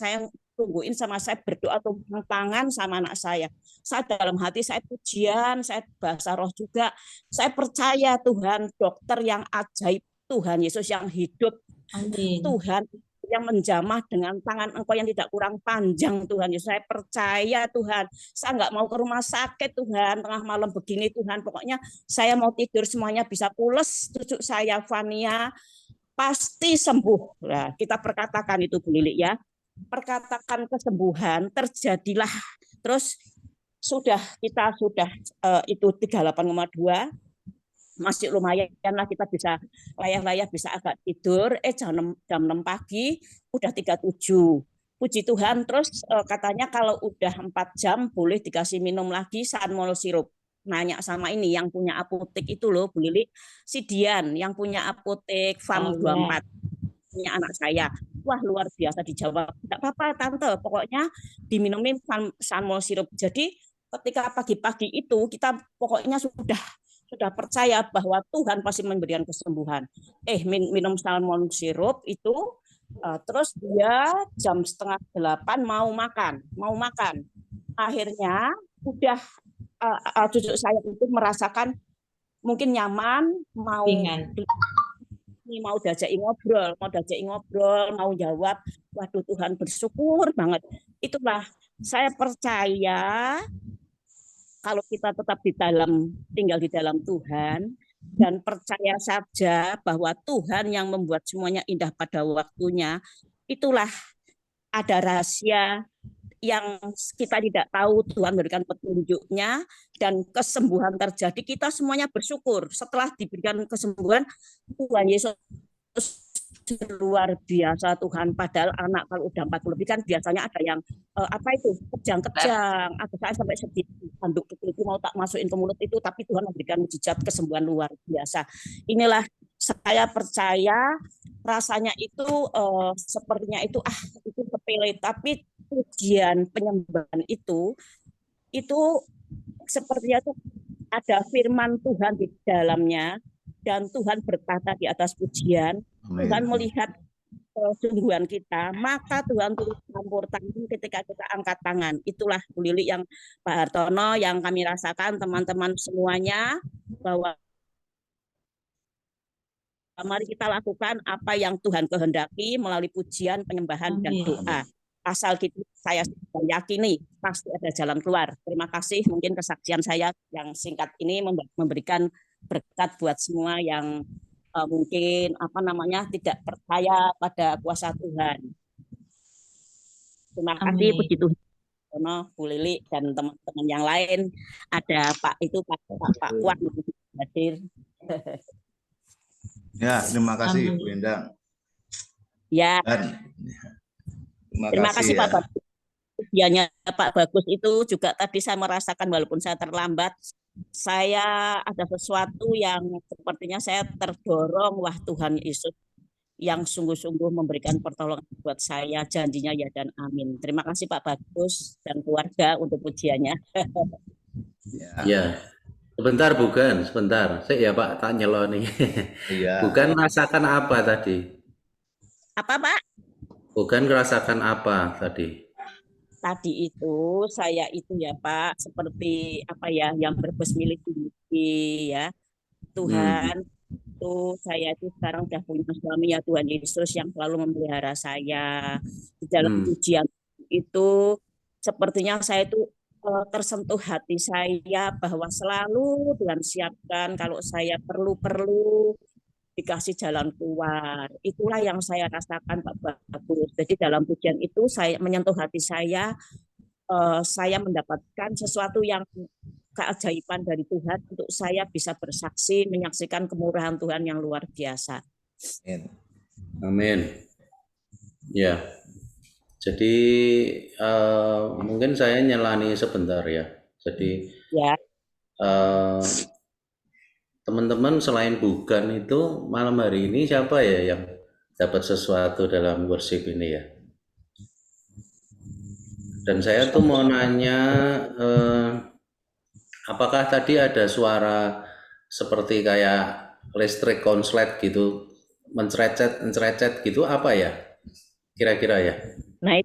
tungguin sama saya berdoa tumpang tangan sama anak saya. Saya dalam hati saya pujian, saya bahasa roh juga. Saya percaya Tuhan dokter yang ajaib, Tuhan Yesus yang hidup, Amin. Tuhan yang menjamah dengan tangan Engkau yang tidak kurang panjang, Tuhan Yesus. Saya percaya Tuhan, saya nggak mau ke rumah sakit Tuhan, tengah malam begini Tuhan, pokoknya saya mau tidur semuanya bisa pules, cucu saya Fania pasti sembuh. Nah, kita perkatakan itu Bu Lili ya, perkatakan kesembuhan terjadilah. Terus kita sudah itu 38,2, masih lumayan lah kita bisa layak-layak bisa agak tidur. Jam 6 pagi udah 37. Puji Tuhan. Terus katanya kalau udah 4 jam boleh dikasih minum lagi Sanmol sirup. Nanya sama ini yang punya apotek itu loh Bu Lili, si Dian yang punya apotek Farm 24, punya anak saya. Wah luar biasa dijawab. Tidak apa-apa tante, pokoknya diminumin Sanmol sirup. Jadi ketika pagi-pagi itu kita pokoknya sudah percaya bahwa Tuhan pasti memberikan kesembuhan. Minum salmon sirup itu, terus dia jam 7:30 mau makan. Akhirnya udah cucu saya itu merasakan mungkin nyaman, mau diajak ngobrol, mau jawab. Waduh Tuhan bersyukur banget. Itulah saya percaya kalau kita tetap tinggal di dalam Tuhan dan percaya saja bahwa Tuhan yang membuat semuanya indah pada waktunya, itulah ada rahasia yang kita tidak tahu. Tuhan berikan petunjuknya dan kesembuhan terjadi. Kita semuanya bersyukur setelah diberikan kesembuhan. Tuhan Yesus luar biasa Tuhan. Padahal anak kalau udah 40 lebih kan biasanya ada yang apa itu kejang-kejang, ada saya sampai sedih handuk kecil itu mau tak masukin ke mulut itu, tapi Tuhan memberikan mujizat kesembuhan luar biasa. Inilah saya percaya rasanya itu sepertinya itu itu sepele, tapi pujian penyembahan itu sepertinya itu ada firman Tuhan di dalamnya dan Tuhan berkata di atas pujian. Amin. Tuhan melihat kesungguhan kita, maka Tuhan turut campur tangan ketika kita angkat tangan. Itulah Bu Lili yang Pak Hartono, yang kami rasakan teman-teman semuanya, bahwa mari kita lakukan apa yang Tuhan kehendaki melalui pujian, penyembahan, dan Amin. doa. Asal kita, saya yakini pasti ada jalan keluar. Terima kasih, mungkin kesaksian saya yang singkat ini memberikan berkat buat semua yang mungkin tidak percaya pada kuasa Tuhan. Terima kasih, Amin. puji Tuhan, Bu Lili dan teman-teman yang lain. Ada Pak Kuat hadir. Ya, terima kasih Amin. Bu Endang. Ya, Dan terima kasih ya. Pak Bagus. Pujiannya Pak Bagus itu juga tadi saya merasakan walaupun saya terlambat, saya ada sesuatu yang sepertinya saya terdorong, wah Tuhan Yesus yang sungguh-sungguh memberikan pertolongan buat saya, janjinya ya dan amin. Terima kasih Pak Bagus dan keluarga untuk pujiannya. Ya, sebentar. Saya ya Pak, tak nyeloni. Iya. Bukan merasakan apa tadi? Apa Pak? Bukan merasakan apa tadi? Tadi itu saya itu ya Pak, seperti apa ya, yang berbesmili-mili ya. Tuhan, itu saya itu sekarang udah punya suami ya, Tuhan Yesus yang selalu memelihara saya. Di dalam ujian itu sepertinya saya itu tersentuh hati saya bahwa selalu Tuhan siapkan kalau saya perlu dikasih jalan keluar. Itulah yang saya rasakan Pak Bagus. Jadi dalam pujian itu saya menyentuh hati saya mendapatkan sesuatu yang keajaiban dari Tuhan untuk saya bisa bersaksi menyaksikan kemurahan Tuhan yang luar biasa. Amin. Ya. Jadi mungkin saya nyelani sebentar ya. Jadi ya. Teman-teman selain bukan itu malam hari ini siapa ya yang dapat sesuatu dalam worship ini ya? Dan saya tuh mau nanya, apakah tadi ada suara seperti kayak listrik konslet gitu, mencrecet gitu apa ya? Kira-kira ya? Nah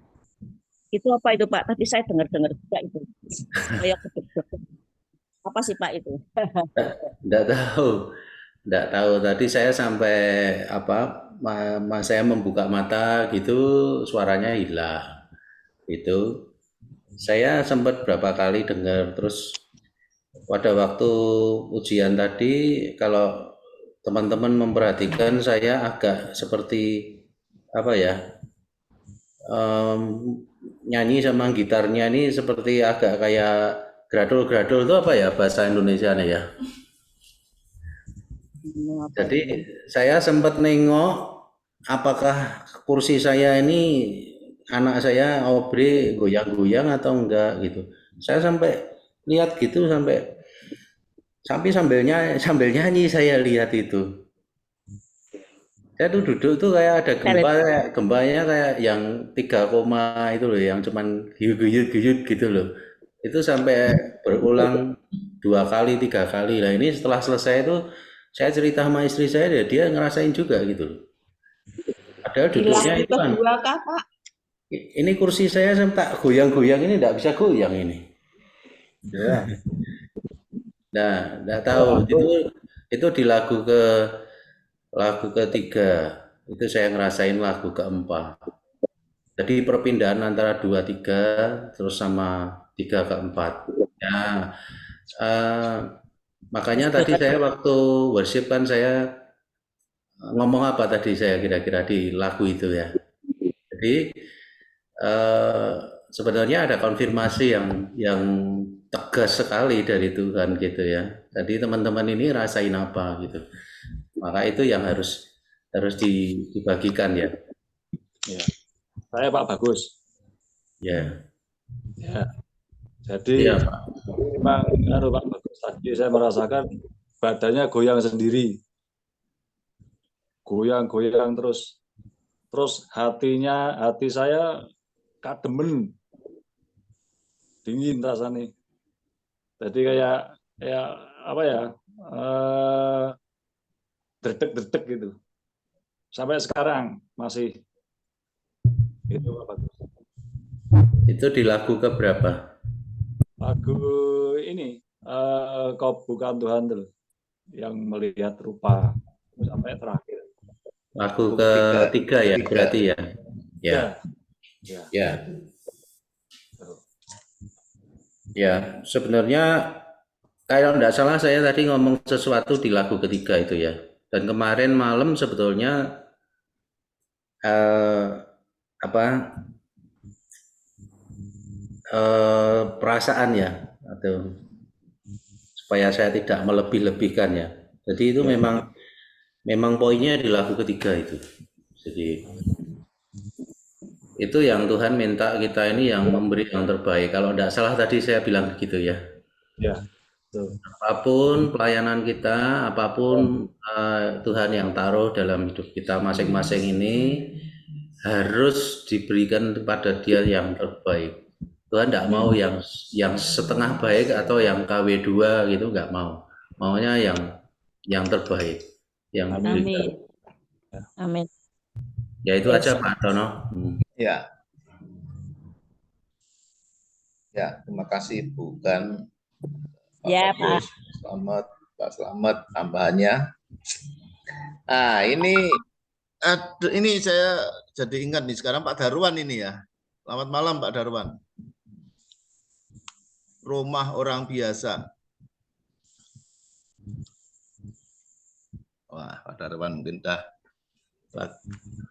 itu apa itu Pak? Tadi saya dengar juga itu. Saya apa sih Pak itu? Enggak tahu. Tadi saya sampai saya membuka mata gitu, suaranya hilang. Itu saya sempat berapa kali dengar, terus pada waktu ujian tadi kalau teman-teman memperhatikan saya agak seperti apa ya, nyanyi sama gitarnya ini seperti agak kayak gradul itu apa ya bahasa Indonesianya ya. Jadi saya sempat nengok apakah kursi saya ini anak saya Aubrey goyang-goyang atau enggak gitu. Saya sampai lihat gitu sampai sambil nyanyi saya lihat itu. Saya tuh duduk tuh kayak ada gempanya kayak yang 3 koma itu loh, yang cuman guyut-guyut gitu loh. Itu sampai berulang 2 kali 3 kali lah. Ini setelah selesai itu saya cerita sama istri saya, dia ngerasain juga gitu loh. Padahal duduknya itu kan. Ini kursi saya tak goyang-goyang ini enggak bisa goyang ini. Ya. Nah, enggak tahu itu di lagu ketiga itu saya ngerasain lagu keempat. Jadi perpindahan antara 2-3 terus sama 3 ke 4. Ya, makanya tadi saya waktu worship kan saya ngomong apa tadi saya kira-kira di lagu itu ya. Jadi sebenarnya ada konfirmasi yang tegas sekali dari Tuhan gitu ya. Jadi teman-teman ini rasain apa gitu. Maka itu yang harus harus dibagikan ya. Ya. Saya Pak Bagus. Ya. Ya. Jadi Iya, Pak. memang Pak Bagus tadi saya merasakan badannya goyang sendiri. Goyang-goyang terus hati saya kademen, dingin rasanya. Jadi kayak apa ya, dredeg-dredeg gitu. Sampai sekarang masih itu Pak Bagus. Itu di lagu keberapa? Lagu ini Kau Bukan Tuhan tuh, yang melihat rupa sampai terakhir. Lagu Ketiga. ketiga ya, berarti ya. Ya. Ya. Ya. Ya, sebenarnya kalau tidak salah saya tadi ngomong sesuatu di lagu ketiga itu ya. Dan kemarin malam sebetulnya perasaan ya, atau supaya saya tidak melebih-lebihkan ya. Jadi itu memang poinnya di lagu ketiga itu. Jadi itu yang Tuhan minta kita ini yang memberi yang terbaik. Kalau tidak salah tadi saya bilang begitu ya. Ya. Betul. Apapun pelayanan kita, apapun Tuhan yang taruh dalam hidup kita masing-masing ini harus diberikan kepada Dia yang terbaik. Tuhan tidak mau yang setengah baik atau yang KW2 gitu, nggak mau. Maunya yang terbaik. Yang Amin. Amin. Ya itu aja Pak Dono. Ya. Ya, terima kasih bukan Pak Ya, Bagus. Selamat, Pak Selamat tambahannya. Ah, ini saya jadi ingat nih sekarang Pak Darwan ini ya. Selamat malam Pak Darwan. Rumah orang biasa. Wah, Pak Darwan mungkin dah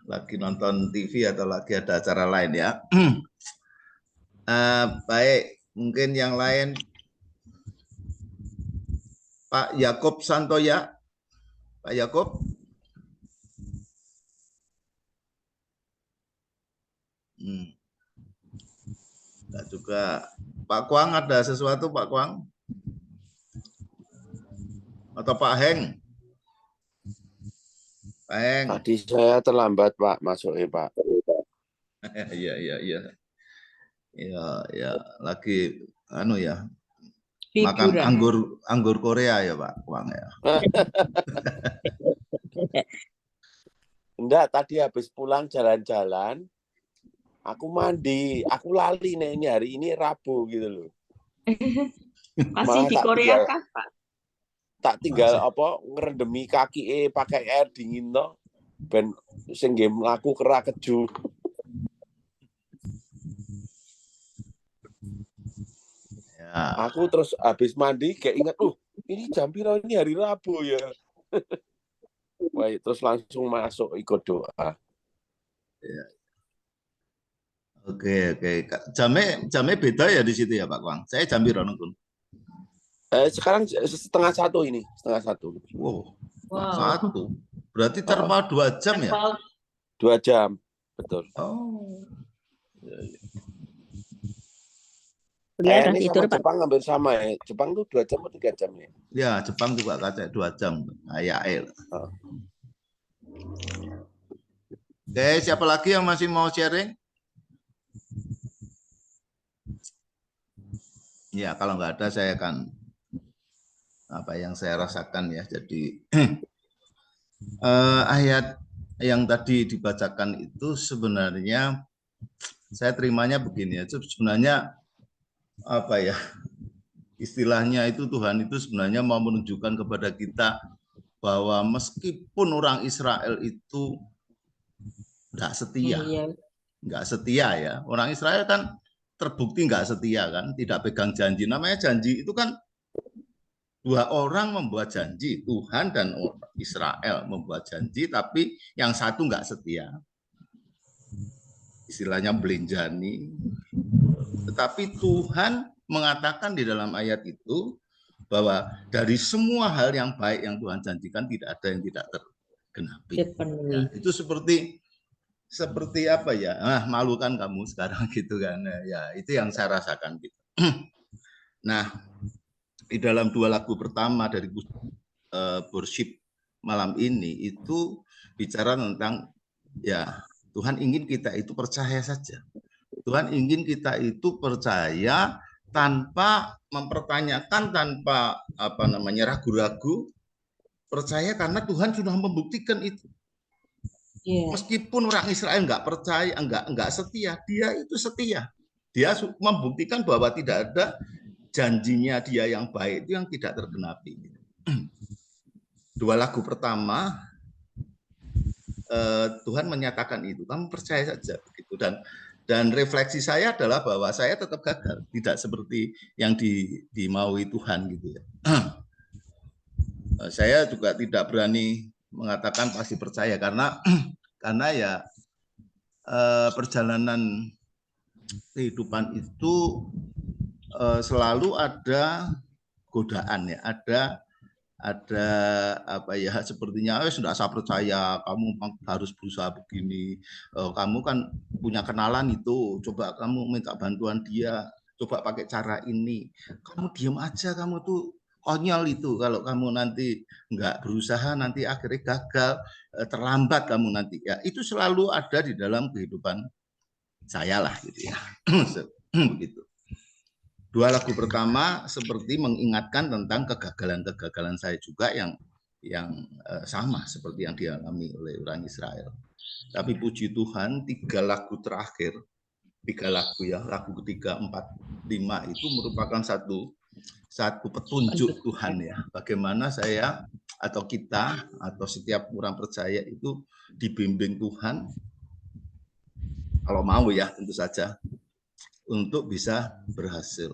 lagi nonton TV atau lagi ada acara lain ya. Baik, mungkin yang lain Pak Yakob Santoya. Pak Yakob. Enggak juga. Pak Kuang ada sesuatu Pak Kuang? Atau Pak Heng? Pak Heng. Tadi saya terlambat Pak masuknya Pak. Iya. Ya, lagi makan anggur Korea ya Pak Kuang ya. Enggak, tadi habis pulang jalan-jalan, aku mandi, aku lali nih ini hari ini Rabu gitu loh. Masih di Korea kah Pak? Tak tinggal ngerendemi kaki pakai air dingin toh, ben sing nggih mlaku kera keju. Ya. Aku terus habis mandi kayak ingat, ini jam piro ini hari Rabu ya. Wah, terus langsung masuk ikut doa. Ya. Oke. Jamnya beda ya di situ ya Pak Kuang. Saya jam piro nunggu. Sekarang 12:30 ini, 12:30. Wow. 1. Berarti terpaut 2 jam ya? 2 jam, betul. Oh. Ya, ini tidur, sama Jepang hampir sama ya. Jepang tuh 2 jam atau 3 jam ya? Ya, Jepang juga kaca 2 jam. Kayak Oke, siapa lagi yang masih mau sharing? Ya, kalau nggak ada saya akan apa yang saya rasakan ya. Jadi ayat yang tadi dibacakan itu sebenarnya saya terimanya begini ya. Sebenarnya apa ya? Istilahnya itu Tuhan itu sebenarnya mau menunjukkan kepada kita bahwa meskipun orang Israel itu nggak setia ya. Orang Israel kan terbukti nggak setia kan, tidak pegang janji. Namanya janji itu kan 2 orang membuat janji, Tuhan dan Israel membuat janji, tapi yang satu nggak setia. Istilahnya belenjani. Tetapi Tuhan mengatakan di dalam ayat itu bahwa dari semua hal yang baik yang Tuhan janjikan tidak ada yang tidak genapi. Dipenuhi. Ya, itu seperti apa ya? Malu kan kamu sekarang gitu kan. Ya, itu yang saya rasakan gitu. Nah, di dalam 2 lagu pertama dari worship malam ini itu bicara tentang ya Tuhan ingin kita itu percaya saja. Tuhan ingin kita itu percaya tanpa mempertanyakan, tanpa ragu-ragu, percaya karena Tuhan sudah membuktikan itu. Meskipun orang Israel nggak percaya, nggak setia, dia itu setia. Dia membuktikan bahwa tidak ada janjinya dia yang baik itu yang tidak tergenapi. 2 lagu pertama Tuhan menyatakan itu, kamu percaya saja begitu. Dan refleksi saya adalah bahwa saya tetap gagal, tidak seperti yang dimaui Tuhan gitu ya. Saya juga tidak berani mengatakan pasti percaya karena ya perjalanan kehidupan itu selalu ada godaan ya, ada apa ya, sepertinya sudah saya percaya, kamu harus berusaha begini, kamu kan punya kenalan itu, coba kamu minta bantuan dia, coba pakai cara ini, kamu diam aja, kamu tuh konyol itu, kalau kamu nanti nggak berusaha nanti akhirnya gagal, terlambat kamu nanti ya, itu selalu ada di dalam kehidupan saya lah gitu ya. Begitu. 2 lagu pertama seperti mengingatkan tentang kegagalan-kegagalan saya juga yang sama seperti yang dialami oleh orang Israel. Tapi puji Tuhan 3 lagu terakhir, 3 lagu ya, lagu ketiga, 4, 5 itu merupakan satu petunjuk Tuhan ya. Bagaimana saya atau kita atau setiap orang percaya itu dibimbing Tuhan, kalau mau ya tentu saja, untuk bisa berhasil,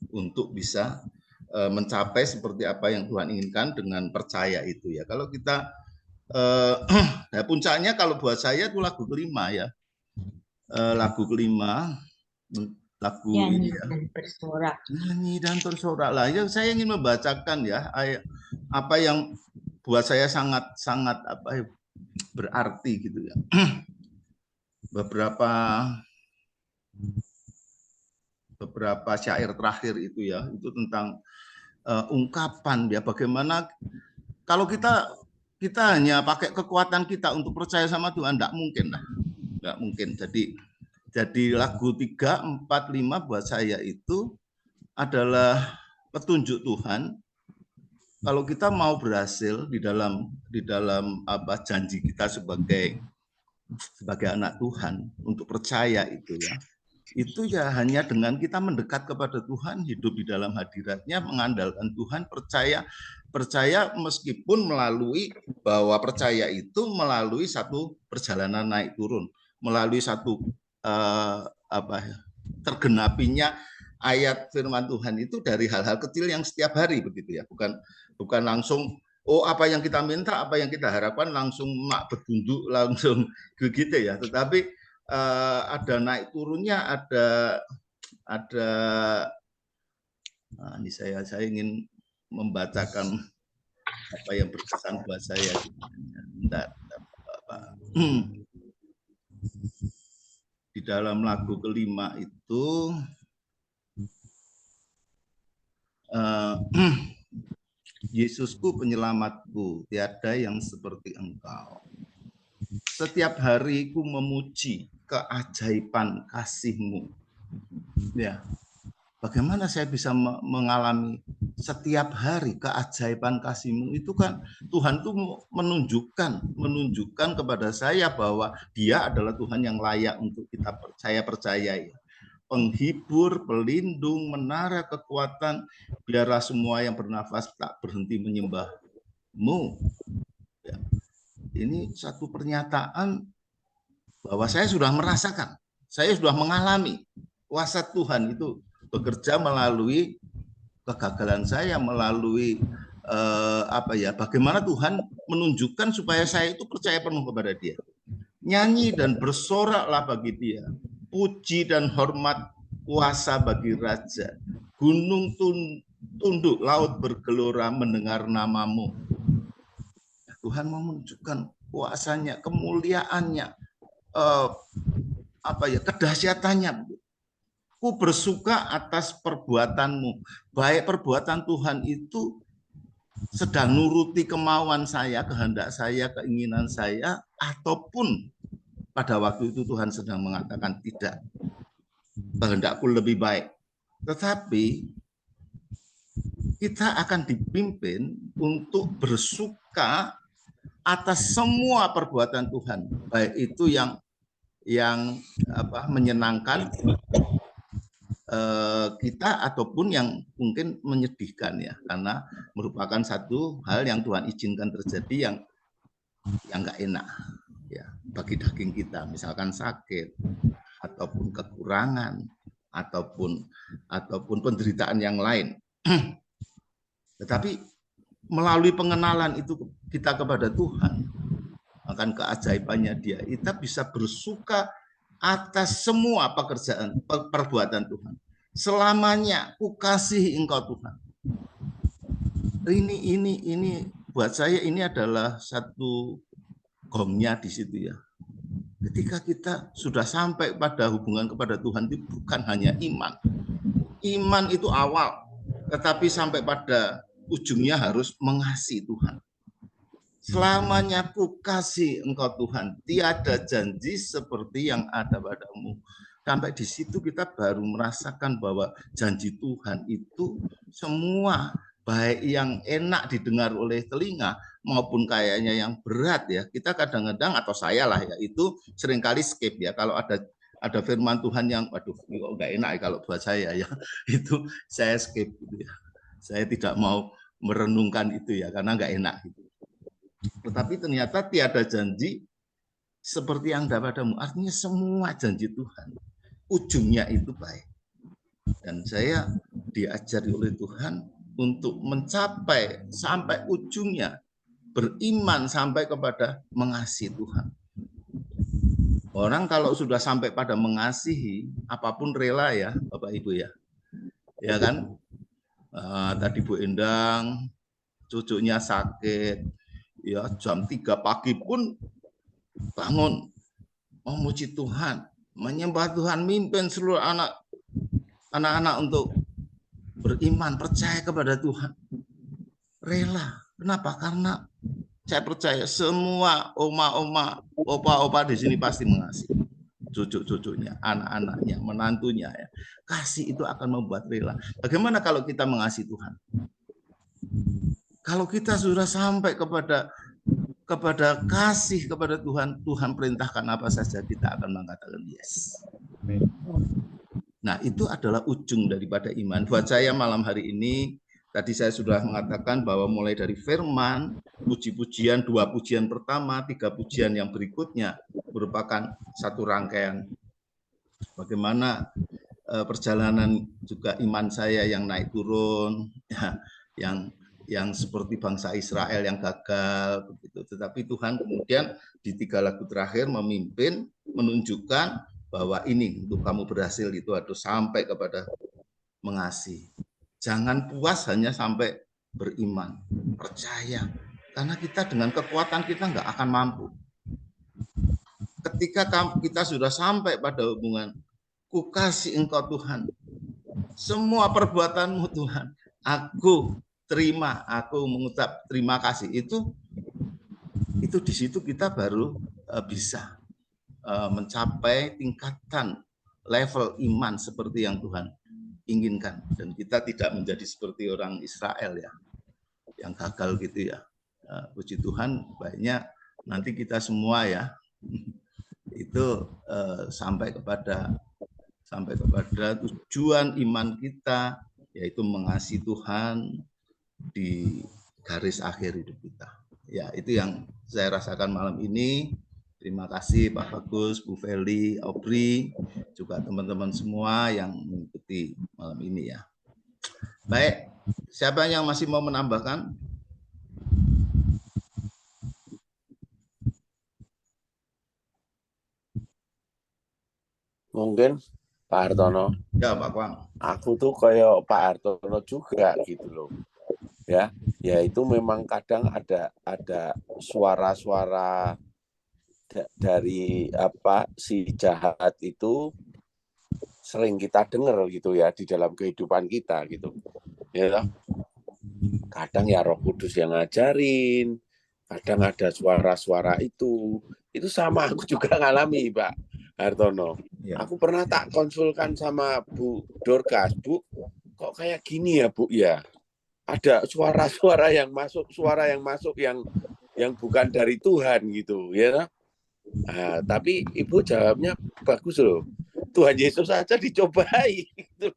untuk bisa mencapai seperti apa yang Tuhan inginkan dengan percaya itu ya. Kalau kita ya puncaknya kalau buat saya itu lagu kelima ya, lagu kelima, lagu Nyanyi ini ya, dan bersorak. Nyanyi dan bersorak lah. Ya, saya ingin membacakan ya apa yang buat saya sangat berarti gitu ya. beberapa syair terakhir itu ya, itu tentang ungkapan ya, bagaimana kalau kita hanya pakai kekuatan kita untuk percaya sama Tuhan, enggak mungkin lah, enggak mungkin. Jadi lagu 3, 4, 5 buat saya itu adalah petunjuk Tuhan kalau kita mau berhasil di dalam janji kita sebagai anak Tuhan untuk percaya itu ya. Itu ya hanya dengan kita mendekat kepada Tuhan, hidup di dalam hadirat-Nya, mengandalkan Tuhan, percaya meskipun melalui bahwa percaya itu melalui satu perjalanan naik turun, melalui satu tergenapinya ayat firman Tuhan itu dari hal-hal kecil yang setiap hari begitu ya, bukan langsung apa yang kita minta, apa yang kita harapkan langsung bertunduk langsung begitu ya, tetapi ada naik turunnya, ada ini saya ingin membacakan apa yang berkesan buat saya. Di dalam lagu kelima itu Yesusku penyelamatku, tiada yang seperti Engkau. Setiap hari ku memuji keajaiban kasih-Mu. Ya. Bagaimana saya bisa mengalami setiap hari keajaiban kasih-Mu itu kan Tuhan tuh menunjukkan kepada saya bahwa Dia adalah Tuhan yang layak untuk kita percayai. Penghibur, pelindung, menara kekuatan, biarlah semua yang bernafas tak berhenti menyembah-Mu. Ya. Ini satu pernyataan bahwa saya sudah merasakan, saya sudah mengalami kuasa Tuhan itu bekerja melalui kegagalan saya, melalui bagaimana Tuhan menunjukkan supaya saya itu percaya penuh kepada Dia. Nyanyi dan bersoraklah bagi Dia, puji dan hormat kuasa bagi Raja. Gunung tunduk, laut bergelora mendengar nama-Mu. Tuhan mau menunjukkan kuasanya, kemuliaannya, kedahsyatannya. Ku bersuka atas perbuatanmu. Baik perbuatan Tuhan itu sedang nuruti kemauan saya, kehendak saya, keinginan saya, ataupun pada waktu itu Tuhan sedang mengatakan tidak, kehendakku lebih baik. Tetapi kita akan dipimpin untuk bersuka atas semua perbuatan Tuhan, baik itu yang menyenangkan kita ataupun yang mungkin menyedihkan ya, karena merupakan satu hal yang Tuhan izinkan terjadi yang nggak enak ya bagi daging kita, misalkan sakit ataupun kekurangan ataupun penderitaan yang lain. Tetapi melalui pengenalan itu kita kepada Tuhan, akan keajaibannya Dia, kita bisa bersuka atas semua perbuatan Tuhan. Selamanya ku kasihi Engkau Tuhan. Ini buat saya ini adalah satu gongnya di situ ya. Ketika kita sudah sampai pada hubungan kepada Tuhan, itu bukan hanya iman. Iman itu awal, tetapi sampai pada ujungnya harus mengasihi Tuhan. Selamanya ku kasih Engkau Tuhan, tiada janji seperti yang ada padamu. Sampai di situ kita baru merasakan bahwa janji Tuhan itu semua, baik yang enak didengar oleh telinga maupun kayaknya yang berat ya. Kita kadang-kadang, atau saya lah ya, itu seringkali skip ya. Kalau ada firman Tuhan yang waduh kok nggak enak ya kalau buat saya ya, itu saya skip gitu ya. Saya tidak mau merenungkan itu ya karena nggak enak gitu. Tetapi ternyata tiada janji seperti yang ada padamu. Artinya semua janji Tuhan ujungnya itu baik. Dan saya diajari oleh Tuhan untuk mencapai sampai ujungnya, beriman sampai kepada mengasihi Tuhan. Orang kalau sudah sampai pada mengasihi, apapun rela ya Bapak Ibu ya. Ya kan? Tadi Bu Endang, cucunya sakit, ya jam 3 pagi pun bangun memuji Tuhan, menyembah Tuhan, mimpin seluruh anak-anak untuk beriman, percaya kepada Tuhan. Rela. Kenapa? Karena saya percaya semua oma-oma, opa-opa di sini pasti mengasihi cucu-cucunya, anak-anaknya, menantunya ya. Kasih itu akan membuat rela. Bagaimana kalau kita mengasihi Tuhan? Kalau kita sudah sampai kepada kasih kepada Tuhan, Tuhan perintahkan apa saja, kita akan mengatakan yes. Nah, itu adalah ujung daripada iman. Buat saya malam hari ini, tadi saya sudah mengatakan bahwa mulai dari firman, puji-pujian, 2 pujian pertama, 3 pujian yang berikutnya merupakan satu rangkaian bagaimana perjalanan juga iman saya yang naik turun, ya, yang seperti bangsa Israel yang gagal begitu. Tetapi Tuhan kemudian di 3 lagu terakhir memimpin, menunjukkan bahwa ini untuk kamu berhasil itu harus sampai kepada mengasihi. Jangan puas hanya sampai beriman, percaya. Karena kita dengan kekuatan kita nggak akan mampu. Ketika kita sudah sampai pada hubungan, ku kasih Engkau Tuhan, semua perbuatanmu Tuhan, aku terima, aku mengucap terima kasih. Itu di situ kita baru bisa mencapai tingkatan level iman seperti yang Tuhan inginkan, dan kita tidak menjadi seperti orang Israel ya yang gagal gitu ya. Puji Tuhan, baiknya nanti kita semua ya itu sampai kepada tujuan iman kita, yaitu mengasihi Tuhan di garis akhir hidup kita. Ya, itu yang saya rasakan malam ini. Terima kasih Pak Bagus, Bu Feli, Aubrey, juga teman-teman semua yang mengikuti malam ini ya. Baik, siapa yang masih mau menambahkan? Mungkin Pak Hartono. Ya Pak Kwang. Aku tuh kayak Pak Hartono juga gitu loh. ya itu memang kadang ada suara-suara dari si jahat itu sering kita dengar gitu ya di dalam kehidupan kita gitu ya. Kadang ya Roh Kudus yang ngajarin, kadang ada suara-suara itu sama aku juga ngalami Pak Hartono. Ya. Aku pernah tak konsulkan sama Bu Dorcas, Bu, kok kayak gini ya Bu ya? Ada suara yang masuk yang bukan dari Tuhan gitu ya. Nah, tapi Ibu jawabnya bagus loh. Tuhan Yesus saja dicobai gitu.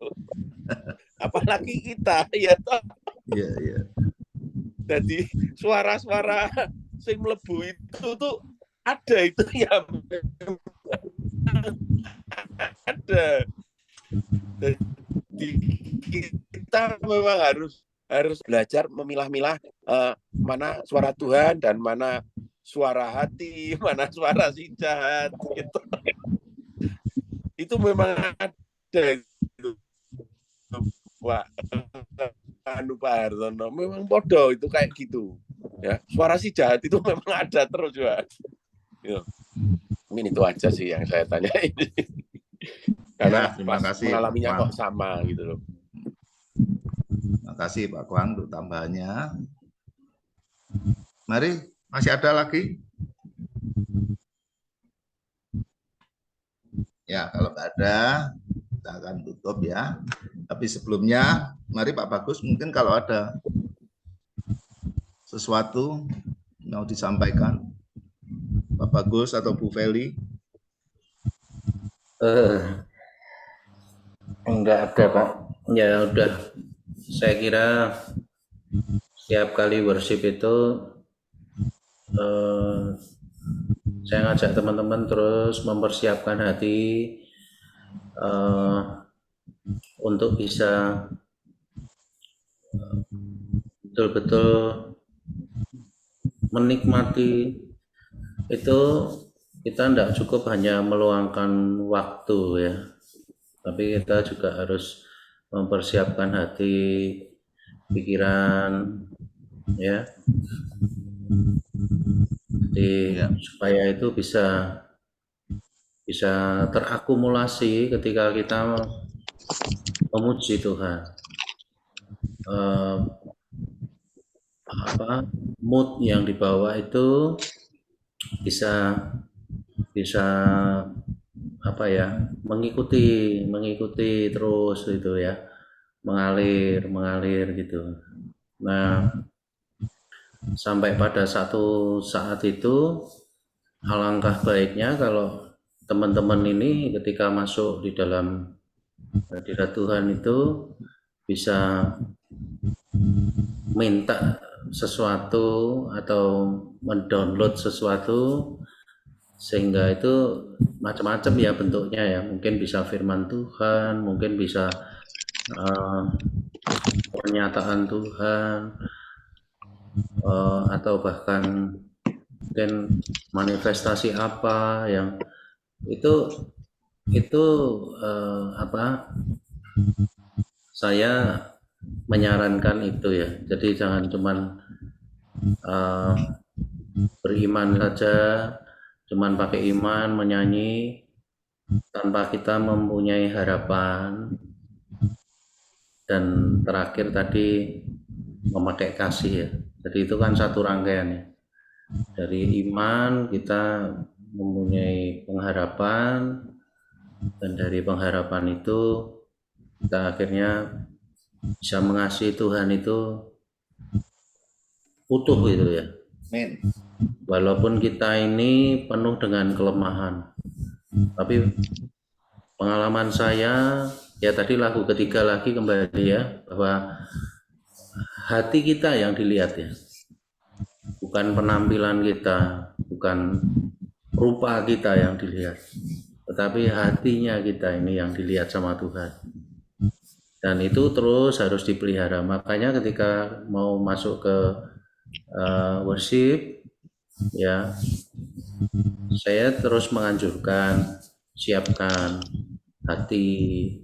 Apalagi kita ya toh. Iya, iya. Jadi suara-suara sing mlebu itu tuh ada itu ya. Ada. Jadi kita memang harus belajar memilah-milah mana suara Tuhan dan mana suara hati, mana suara si jahat gitu. Itu memang ada itu. Pak Hartono memang bodoh itu kayak gitu ya, suara si jahat itu memang ada terus juga ya. Mungkin itu aja sih yang saya tanya ini karena terima kasih, mengalaminya Pak kok sama gitu loh. Terima kasih Pak Kuang untuk tambahannya. Mari, masih ada lagi? Ya, kalau nggak ada, kita akan tutup ya. Tapi sebelumnya, mari Pak Bagus, mungkin kalau ada sesuatu mau disampaikan, Pak Bagus atau Bu Feli. Enggak ada Pak. Ya udah, saya kira setiap kali worship itu saya ngajak teman-teman terus mempersiapkan hati untuk bisa betul-betul menikmati itu. Kita tidak cukup hanya meluangkan waktu ya, tapi kita juga harus mempersiapkan hati, pikiran ya. Jadi supaya itu bisa terakumulasi ketika kita memuji Tuhan. Mood yang dibawa itu bisa mengikuti terus gitu ya, mengalir gitu. Nah, sampai pada satu saat itu alangkah baiknya kalau teman-teman ini ketika masuk di dalam hadirat Tuhan itu bisa minta sesuatu atau mendownload sesuatu, sehingga itu macam-macam ya bentuknya ya, mungkin bisa firman Tuhan, mungkin bisa pernyataan Tuhan, atau bahkan mungkin manifestasi apa yang itu saya menyarankan itu ya. Jadi jangan cuman beriman saja, cuman pakai iman menyanyi tanpa kita mempunyai harapan, dan terakhir tadi memakai kasih ya. Jadi itu kan satu rangkaian ya. Dari iman kita mempunyai pengharapan, dan dari pengharapan itu kita akhirnya bisa mengasihi Tuhan itu utuh gitu ya. Amin. Walaupun kita ini penuh dengan kelemahan, tapi pengalaman saya ya tadi lagu ketiga lagi kembali ya, bahwa hati kita yang dilihat ya, bukan penampilan kita, bukan rupa kita yang dilihat, tetapi hatinya kita ini yang dilihat sama Tuhan. Dan itu terus harus dipelihara. Makanya ketika mau masuk ke worship ya, saya terus menganjurkan siapkan hati,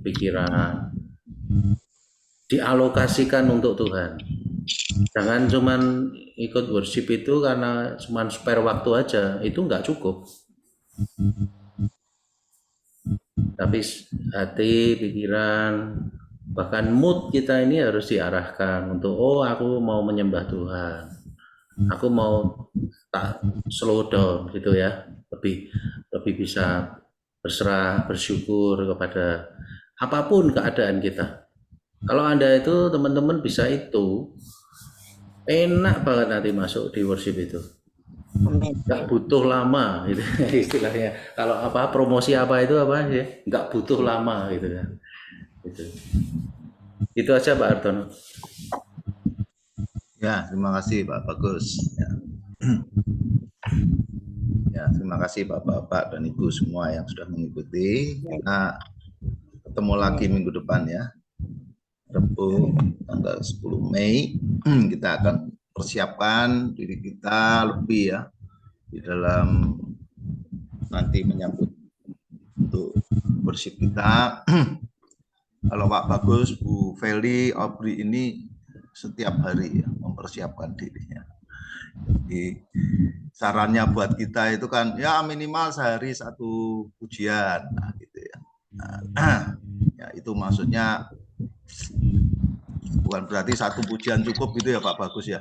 pikiran, dialokasikan untuk Tuhan. Jangan cuman ikut worship itu karena cuman spare waktu aja, itu nggak cukup. Tapi hati, pikiran, bahkan mood kita ini harus diarahkan untuk, oh aku mau menyembah Tuhan, aku mau tak slow down gitu ya, lebih bisa berserah, bersyukur kepada apapun keadaan kita. Kalau Anda itu teman-teman bisa itu, enak banget nanti masuk di worship itu. Nggak butuh lama gitu istilahnya. Kalau apa promosi apa itu apa ya, nggak butuh lama gitu kan. Itu aja Pak Artono. Ya, terima kasih Pak Bagus. Ya. Ya, terima kasih Bapak-bapak dan Ibu semua yang sudah mengikuti. Kita ketemu lagi minggu depan ya. Rabu tanggal 10 Mei kita akan persiapkan diri kita lebih ya di dalam nanti menyambut untuk worship kita. Kalau Pak Bagus, Bu Feli, Aubrey ini setiap hari ya mempersiapkan dirinya. Jadi sarannya buat kita itu kan ya minimal sehari satu pujian, nah, gitu ya. Nah, ya itu maksudnya bukan berarti satu pujian cukup gitu ya Pak Bagus ya.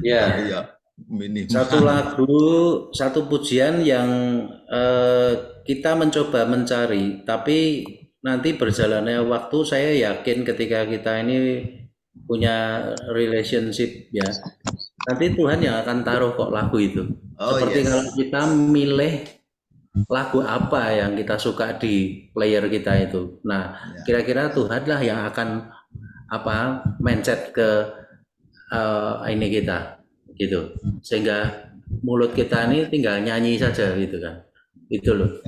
Ya. Ya minimal. Satu lagu, satu pujian yang kita mencoba mencari, tapi nanti berjalannya waktu saya yakin ketika kita ini punya relationship ya, nanti Tuhan yang akan taruh kok lagu itu. Seperti kalau kita milih lagu apa yang kita suka di player kita itu. Nah, kira-kira Tuhanlah yang akan mindset ke ini kita gitu. Sehingga mulut kita ini tinggal nyanyi saja gitu kan. Itu loh.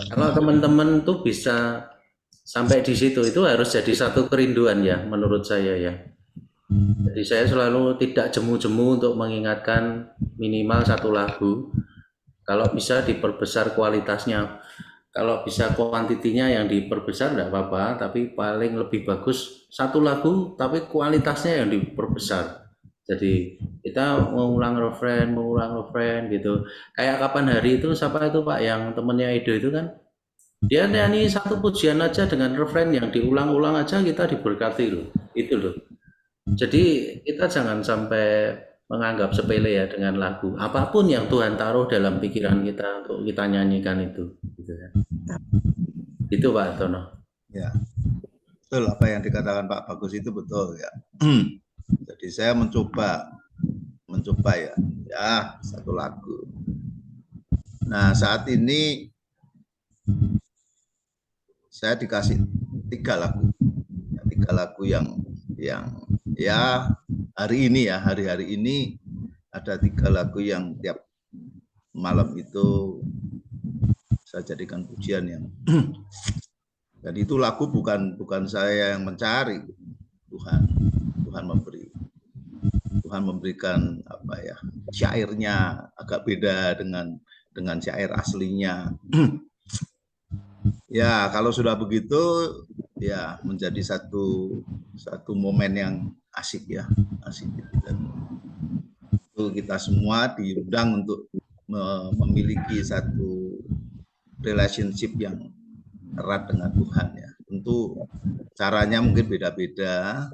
Kalau teman-teman tuh bisa sampai di situ, itu harus jadi satu kerinduan ya menurut saya ya. Jadi saya selalu tidak jemu-jemu untuk mengingatkan minimal satu lagu. Kalau bisa diperbesar kualitasnya, kalau bisa kuantitinya yang diperbesar enggak apa-apa, tapi paling lebih bagus satu lagu tapi kualitasnya yang diperbesar. Jadi kita mengulang refrain gitu. Kayak kapan hari itu siapa itu Pak yang temennya Edo itu kan? Dia nyanyi satu pujian aja dengan refrain yang diulang-ulang aja kita diberkati loh. Itu loh. Jadi kita jangan sampai menganggap sepele ya dengan lagu. Apapun yang Tuhan taruh dalam pikiran kita untuk kita nyanyikan itu. Gitu kan. Itu Pak Tono. Ya, betul apa yang dikatakan Pak Bagus itu betul ya. Jadi saya mencoba ya satu lagu. Nah saat ini saya dikasih 3 lagu yang ya hari ini ada 3 lagu yang tiap malam itu saya jadikan pujian yang dan itu lagu bukan saya yang mencari, Tuhan memberikan apa ya, syairnya agak beda dengan syair aslinya. Ya kalau sudah begitu ya menjadi satu momen yang asik ya, dan itu kita semua diundang untuk memiliki satu relationship yang erat dengan Tuhan ya. Tentu caranya mungkin beda-beda,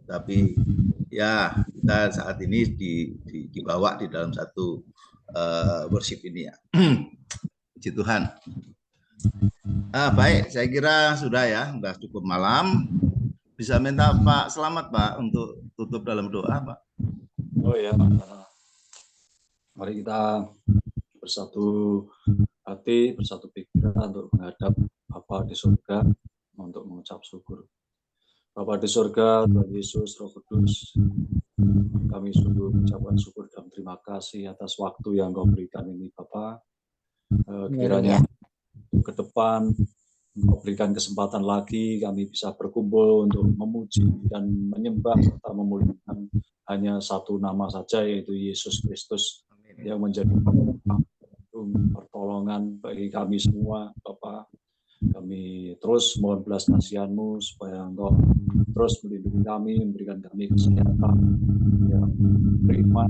tapi ya kita saat ini dibawa di dalam satu worship ini ya. Puji Tuhan. Baik, saya kira sudah ya, sudah cukup malam. Bisa minta Pak Selamat Pak untuk tutup dalam doa Pak. Oh ya, mari kita bersatu hati, bersatu pikiran untuk menghadap Bapa di surga untuk mengucap syukur. Bapa di surga, Tuhan Yesus, Roh Kudus, kami sungguh mengucapkan syukur dan terima kasih atas waktu yang Kau berikan ini Bapa. Kiranya ke depan Kau berikan kesempatan lagi kami bisa berkumpul untuk memuji dan menyembah serta memuliakan hanya satu nama saja, yaitu Yesus Kristus yang menjadi pertolongan bagi kami semua Bapak. Kami Kami terus mohon belas kasihan-Mu supaya Engkau terus melindungi kami, memberikan kami kesehatan yang prima,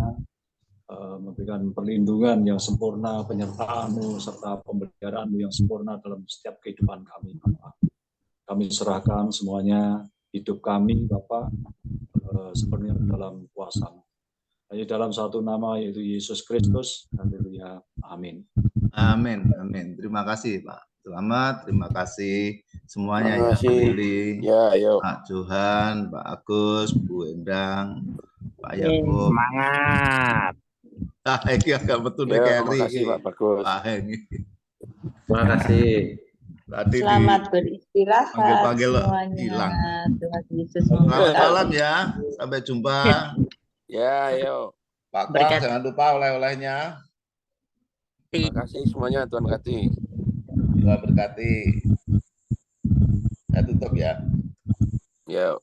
memberikan perlindungan yang sempurna, penyertaan-Mu serta pemeliharaan-Mu yang sempurna dalam setiap kehidupan kami, Bapa. Kami serahkan semuanya hidup kami, Bapa, sepenuhnya dalam kuasa-Mu. Hanya dalam satu nama, yaitu Yesus Kristus. Haleluya. Amin. Amin, amin. Terima kasih Pak Selamat, terima kasih semuanya Terima ya, kasih. Lili, Ya, ayo. Pak Johan, Pak Agus, Bu Endang, Pak Oke. Yakob. Semangat. Ini agak betul Ya, Keri. terima kasih Pak Bagus. Pak ini. Terima kasih. Tadi Selamat beristirahat panggil-panggil semuanya. hilang. Tuhan Yesus Selamat memberkati. malam ya, sampai jumpa. Ya, ayo. Pak Kang, Berkat. jangan lupa oleh-olehnya. Terima kasih semuanya, Tuhan berkati. Tuhan berkati. Saya tutup ya. Ya.